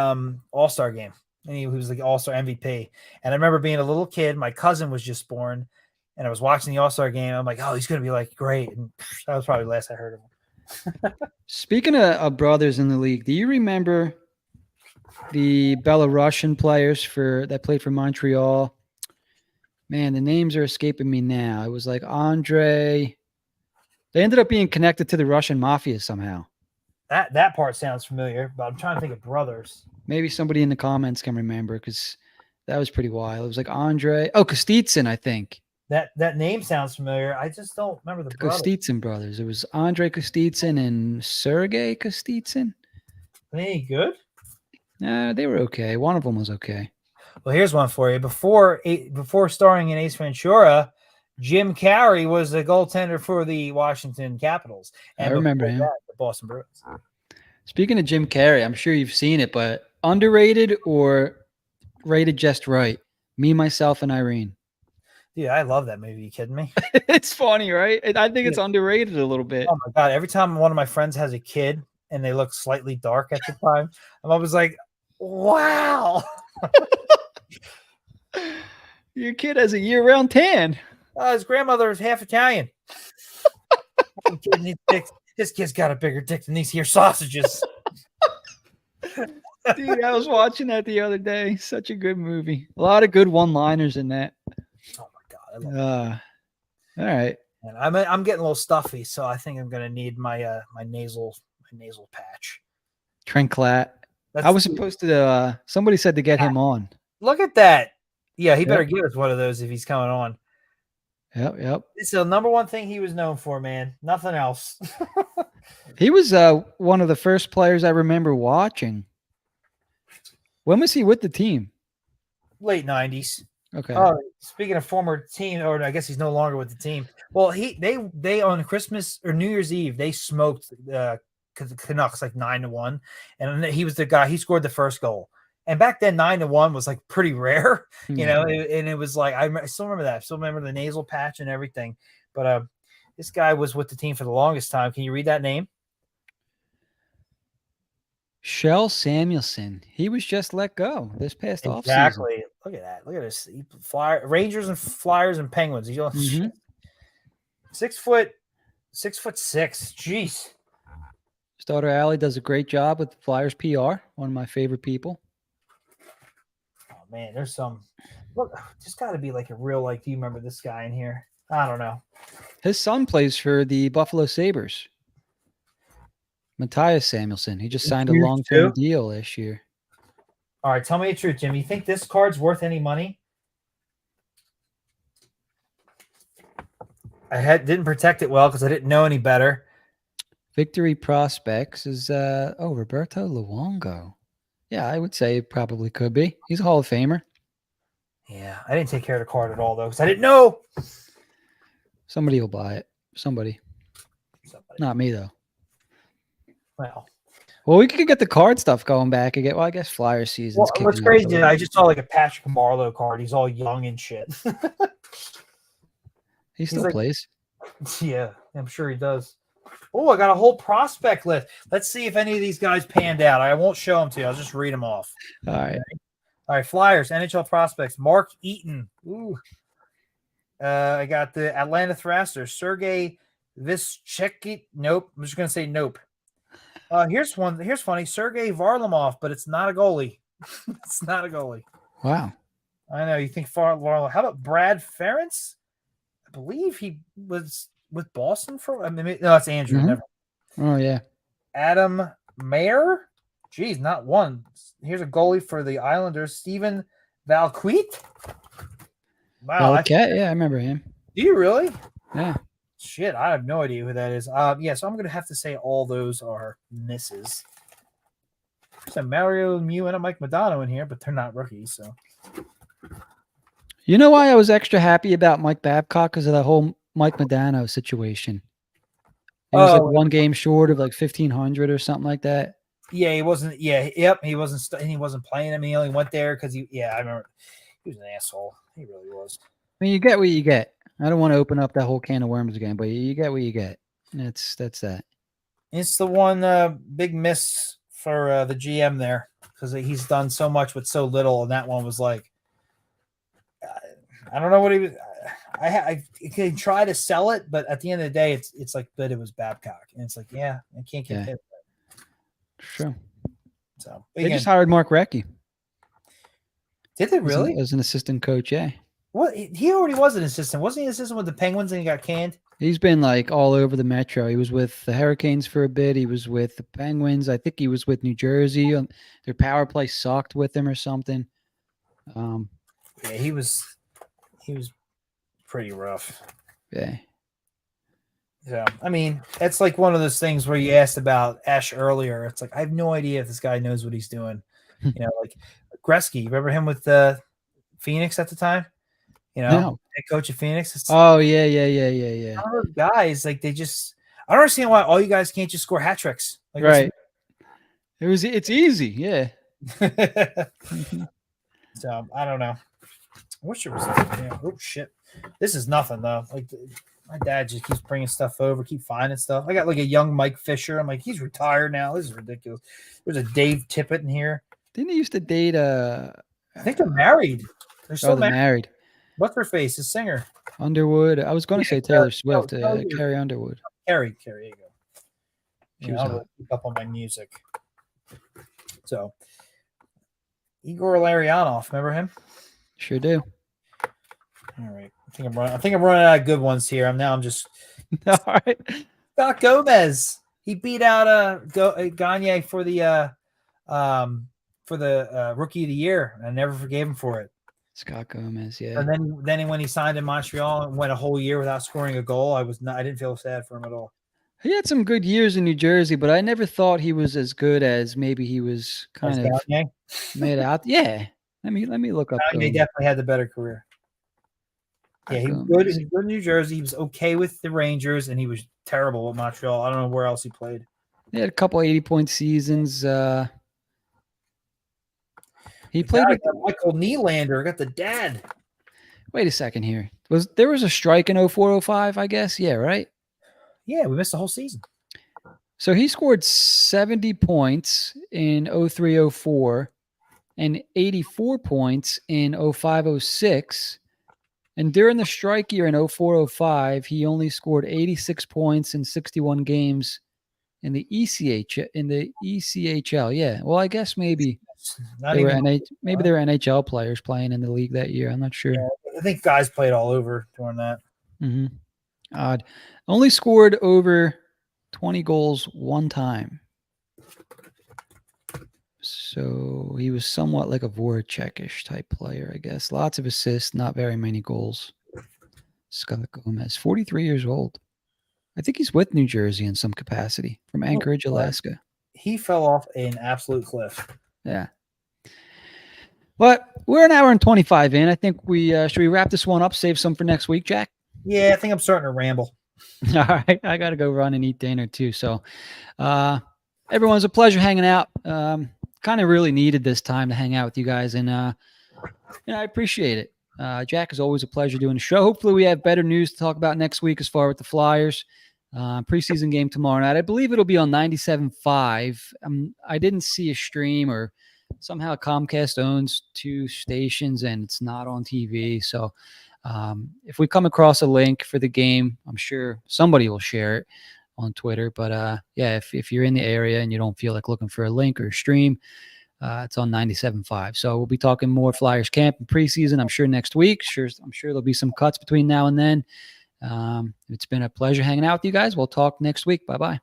Speaker 2: All-Star game, and he was the All-Star MVP. And I remember being a little kid. My cousin was just born, and I was watching the All-Star game. I'm like, oh, he's gonna be like great. And that was probably the last I heard of him.
Speaker 1: Speaking of brothers in the league, do you remember the Belarusian players that played for Montreal? Man, the names are escaping me now. It was like Andre. They ended up being connected to the Russian mafia somehow.
Speaker 2: That part sounds familiar, but I'm trying to think of brothers.
Speaker 1: Maybe somebody in the comments can remember because that was pretty wild. It was like Andre. Oh, Kostitsyn, I think.
Speaker 2: That name sounds familiar. I just don't remember the brothers.
Speaker 1: Kostitsyn brothers. It was Andre Kostitsyn and Sergei Kostitsyn.
Speaker 2: Are they any good?
Speaker 1: They were okay. One of them was okay.
Speaker 2: Well, here's one for you. Before starring in Ace Ventura, Jim Carrey was the goaltender for the Washington Capitals. And
Speaker 1: I remember him.
Speaker 2: The Boston Bruins.
Speaker 1: Speaking of Jim Carrey, I'm sure you've seen it, but underrated or rated just right? Me, Myself, and Irene.
Speaker 2: Dude, I love that movie. You kidding me?
Speaker 1: It's funny, right? I think it's underrated a little bit.
Speaker 2: Oh my God. Every time one of my friends has a kid and they look slightly dark at the time, I'm always like, wow.
Speaker 1: Your kid has a year-round tan.
Speaker 2: His grandmother is half Italian. This kid's got a bigger dick than these here sausages.
Speaker 1: Dude, I was watching that the other day. Such a good movie. A lot of good one-liners in that.
Speaker 2: Oh my god, I love
Speaker 1: All right.
Speaker 2: And I'm getting a little stuffy, so I think I'm gonna need my my nasal patch.
Speaker 1: Trinclat. I was supposed to. Somebody said to get him on.
Speaker 2: Look at that. Yeah, he better give us one of those if he's coming on.
Speaker 1: Yep.
Speaker 2: It's the number one thing he was known for, man. Nothing else.
Speaker 1: He was one of the first players I remember watching. When was he with the team?
Speaker 2: Late 90s.
Speaker 1: Okay.
Speaker 2: Oh, speaking of former team, or I guess he's no longer with the team. Well, they on Christmas or New Year's Eve they smoked the Canucks like 9-1, and he was the guy. He scored the first goal. And back then, 9-1 was like pretty rare, you know. And it was like I still remember that. I still remember the nasal patch and everything. But this guy was with the team for the longest time. Can you read that name?
Speaker 1: Shell Samuelson. He was just let go this past offseason.
Speaker 2: Exactly. Look at that. Look at this. Rangers and Flyers and Penguins. He's 6 foot 6. Jeez.
Speaker 1: His daughter Allie does a great job with the Flyers PR. One of my favorite people.
Speaker 2: Oh man, there's some. Look, just got to be like a real like. Do you remember this guy in here? I don't know.
Speaker 1: His son plays for the Buffalo Sabres. Matthias Samuelson. He just signed a long-term deal this year.
Speaker 2: All right, tell me the truth, Jim. You think this card's worth any money? I didn't protect it well because I didn't know any better.
Speaker 1: Victory Prospects is Roberto Luongo. Yeah, I would say it probably could be. He's a Hall of Famer.
Speaker 2: Yeah, I didn't take care of the card at all though because I didn't know.
Speaker 1: Somebody will buy it. Somebody. Not me though. Well, we could get the card stuff going back again. Well, I guess Flyer season's
Speaker 2: kicking. What's crazy? I just saw like a Patrick Marleau card. He's all young and shit.
Speaker 1: He still plays.
Speaker 2: Yeah, I'm sure he does. Oh, I got a whole prospect list. Let's see if any of these guys panned out. I won't show them to you. I'll just read them off.
Speaker 1: All right.
Speaker 2: All right, Flyers, NHL prospects. Mark Eaton. Ooh. I got the Atlanta Thrashers. Sergei Vyshchekin. Nope. I'm just going to say nope. Here's one. Here's funny. Sergei Varlamov, but it's not a goalie. It's not a goalie.
Speaker 1: Wow.
Speaker 2: I know. You think Varlamov. How about Brad Ferentz? I believe he was with Boston for. I mean, no, it's Andrew.
Speaker 1: Mm-hmm.
Speaker 2: Never.
Speaker 1: Oh yeah.
Speaker 2: Adam Mayer. Geez, not one. Here's a goalie for the Islanders. Steven Valquite. Wow.
Speaker 1: Okay. Yeah, I remember him.
Speaker 2: Do you really?
Speaker 1: Yeah.
Speaker 2: Shit, I have no idea who that is. So I'm going to have to say all those are misses. There's a Mario Lemieux and a Mike Modano in here, but they're not rookies. So,
Speaker 1: you know why I was extra happy about Mike Babcock? Because of the whole Mike Modano situation. He was like one game short of like 1,500 or something like that.
Speaker 2: Yeah, he wasn't. Yeah, yep, he wasn't. He wasn't playing. I mean, he only went there because he. Yeah, I remember. He was an asshole. He really was.
Speaker 1: I mean, you get what you get. I don't want to open up that whole can of worms again, but you get what you get. That's that.
Speaker 2: It's the one big miss for the GM there because he's done so much with so little, and that one was like, I don't know what he was. I can try to sell it, but at the end of the day, it's like, but it was Babcock, and it's like, yeah, I can't get hit.
Speaker 1: Sure.
Speaker 2: So
Speaker 1: they just hired Mark Recchi.
Speaker 2: Did they really?
Speaker 1: As an assistant coach, yeah.
Speaker 2: What, he already was an assistant. Wasn't he an assistant with the Penguins and he got canned?
Speaker 1: He's been like all over the Metro. He was with the Hurricanes for a bit. He was with the Penguins. I think he was with New Jersey. Their power play sucked with him or something.
Speaker 2: Yeah, he was pretty rough.
Speaker 1: Yeah.
Speaker 2: So, I mean, it's like one of those things where you asked about Ash earlier. It's like, I have no idea if this guy knows what he's doing. You know, like Gretzky. Remember him with Phoenix at the time? You know, head coach of Phoenix.
Speaker 1: Yeah. All
Speaker 2: those guys, like I don't understand why all you guys can't just score hat tricks. Like,
Speaker 1: right. It's easy. Yeah.
Speaker 2: So I don't know. I wish there was something. Oh shit. This is nothing though. Like my dad just keeps bringing stuff over, keep finding stuff. I got like a young Mike Fisher. I'm like, he's retired now. This is ridiculous. There's a Dave Tippett in here.
Speaker 1: Didn't he used to date
Speaker 2: I think they're married. They're still
Speaker 1: married.
Speaker 2: What's her face? The singer.
Speaker 1: Underwood. I was going to say Taylor Swift. Carrie Underwood.
Speaker 2: Carrie, there you go.
Speaker 1: She was
Speaker 2: I'll keep up on my music. So, Igor Larionov, remember him?
Speaker 1: Sure do.
Speaker 2: All right. I think I'm running out of good ones here. I'm just
Speaker 1: All right.
Speaker 2: Scott Gomez. He beat out Gagne for the rookie of the year. I never forgave him for it.
Speaker 1: Scott Gomez, yeah.
Speaker 2: And then when he signed in Montreal and went a whole year without scoring a goal, I didn't feel sad for him at all.
Speaker 1: He had some good years in New Jersey, but I never thought he was as good as maybe he was kind of made out. Yeah. Let me look up.
Speaker 2: Gagne definitely had the better career. Yeah, he was good. He was good in New Jersey. He was okay with the Rangers, and he was terrible at Montreal. I don't know where else he played.
Speaker 1: He had a couple 80-point seasons. He played with
Speaker 2: Michael Nylander. Got the dad.
Speaker 1: Wait a second here. There was a strike in 04-05, I guess? Yeah, right?
Speaker 2: Yeah, we missed the whole season.
Speaker 1: So he scored 70 points in 03-04 and 84 points in 05-06. And during the strike year in 04-05, he only scored 86 points in 61 games in the ECHL. Yeah. Well, I guess maybe they were NHL players playing in the league that year. I'm not sure.
Speaker 2: Yeah, I think guys played all over during that.
Speaker 1: Mm-hmm. Odd. Only scored over 20 goals one time. So he was somewhat like a Voracek-ish type player, I guess. Lots of assists, not very many goals. Scott Gomez, 43 years old. I think he's with New Jersey in some capacity from Anchorage, Alaska.
Speaker 2: He fell off an absolute cliff.
Speaker 1: Yeah. But we're an hour and 25 in. I think should we wrap this one up, save some for next week, Jack?
Speaker 2: Yeah, I think I'm starting to ramble.
Speaker 1: All right. I got to go run and eat dinner too. So everyone's a pleasure hanging out. Kind of really needed this time to hang out with you guys. And I appreciate it. Jack, is always a pleasure doing the show. Hopefully we have better news to talk about next week as far with the Flyers. Preseason game tomorrow night. I believe it'll be on 97.5. I didn't see a stream, or somehow Comcast owns 2 stations and it's not on TV. So if we come across a link for the game, I'm sure somebody will share it on Twitter. But if you're in the area and you don't feel like looking for a link or a stream, it's on 97.5. So we'll be talking more Flyers camp and preseason, I'm sure, next week. I'm sure there'll be some cuts between now and then. It's been a pleasure hanging out with you guys. We'll talk next week. Bye-bye.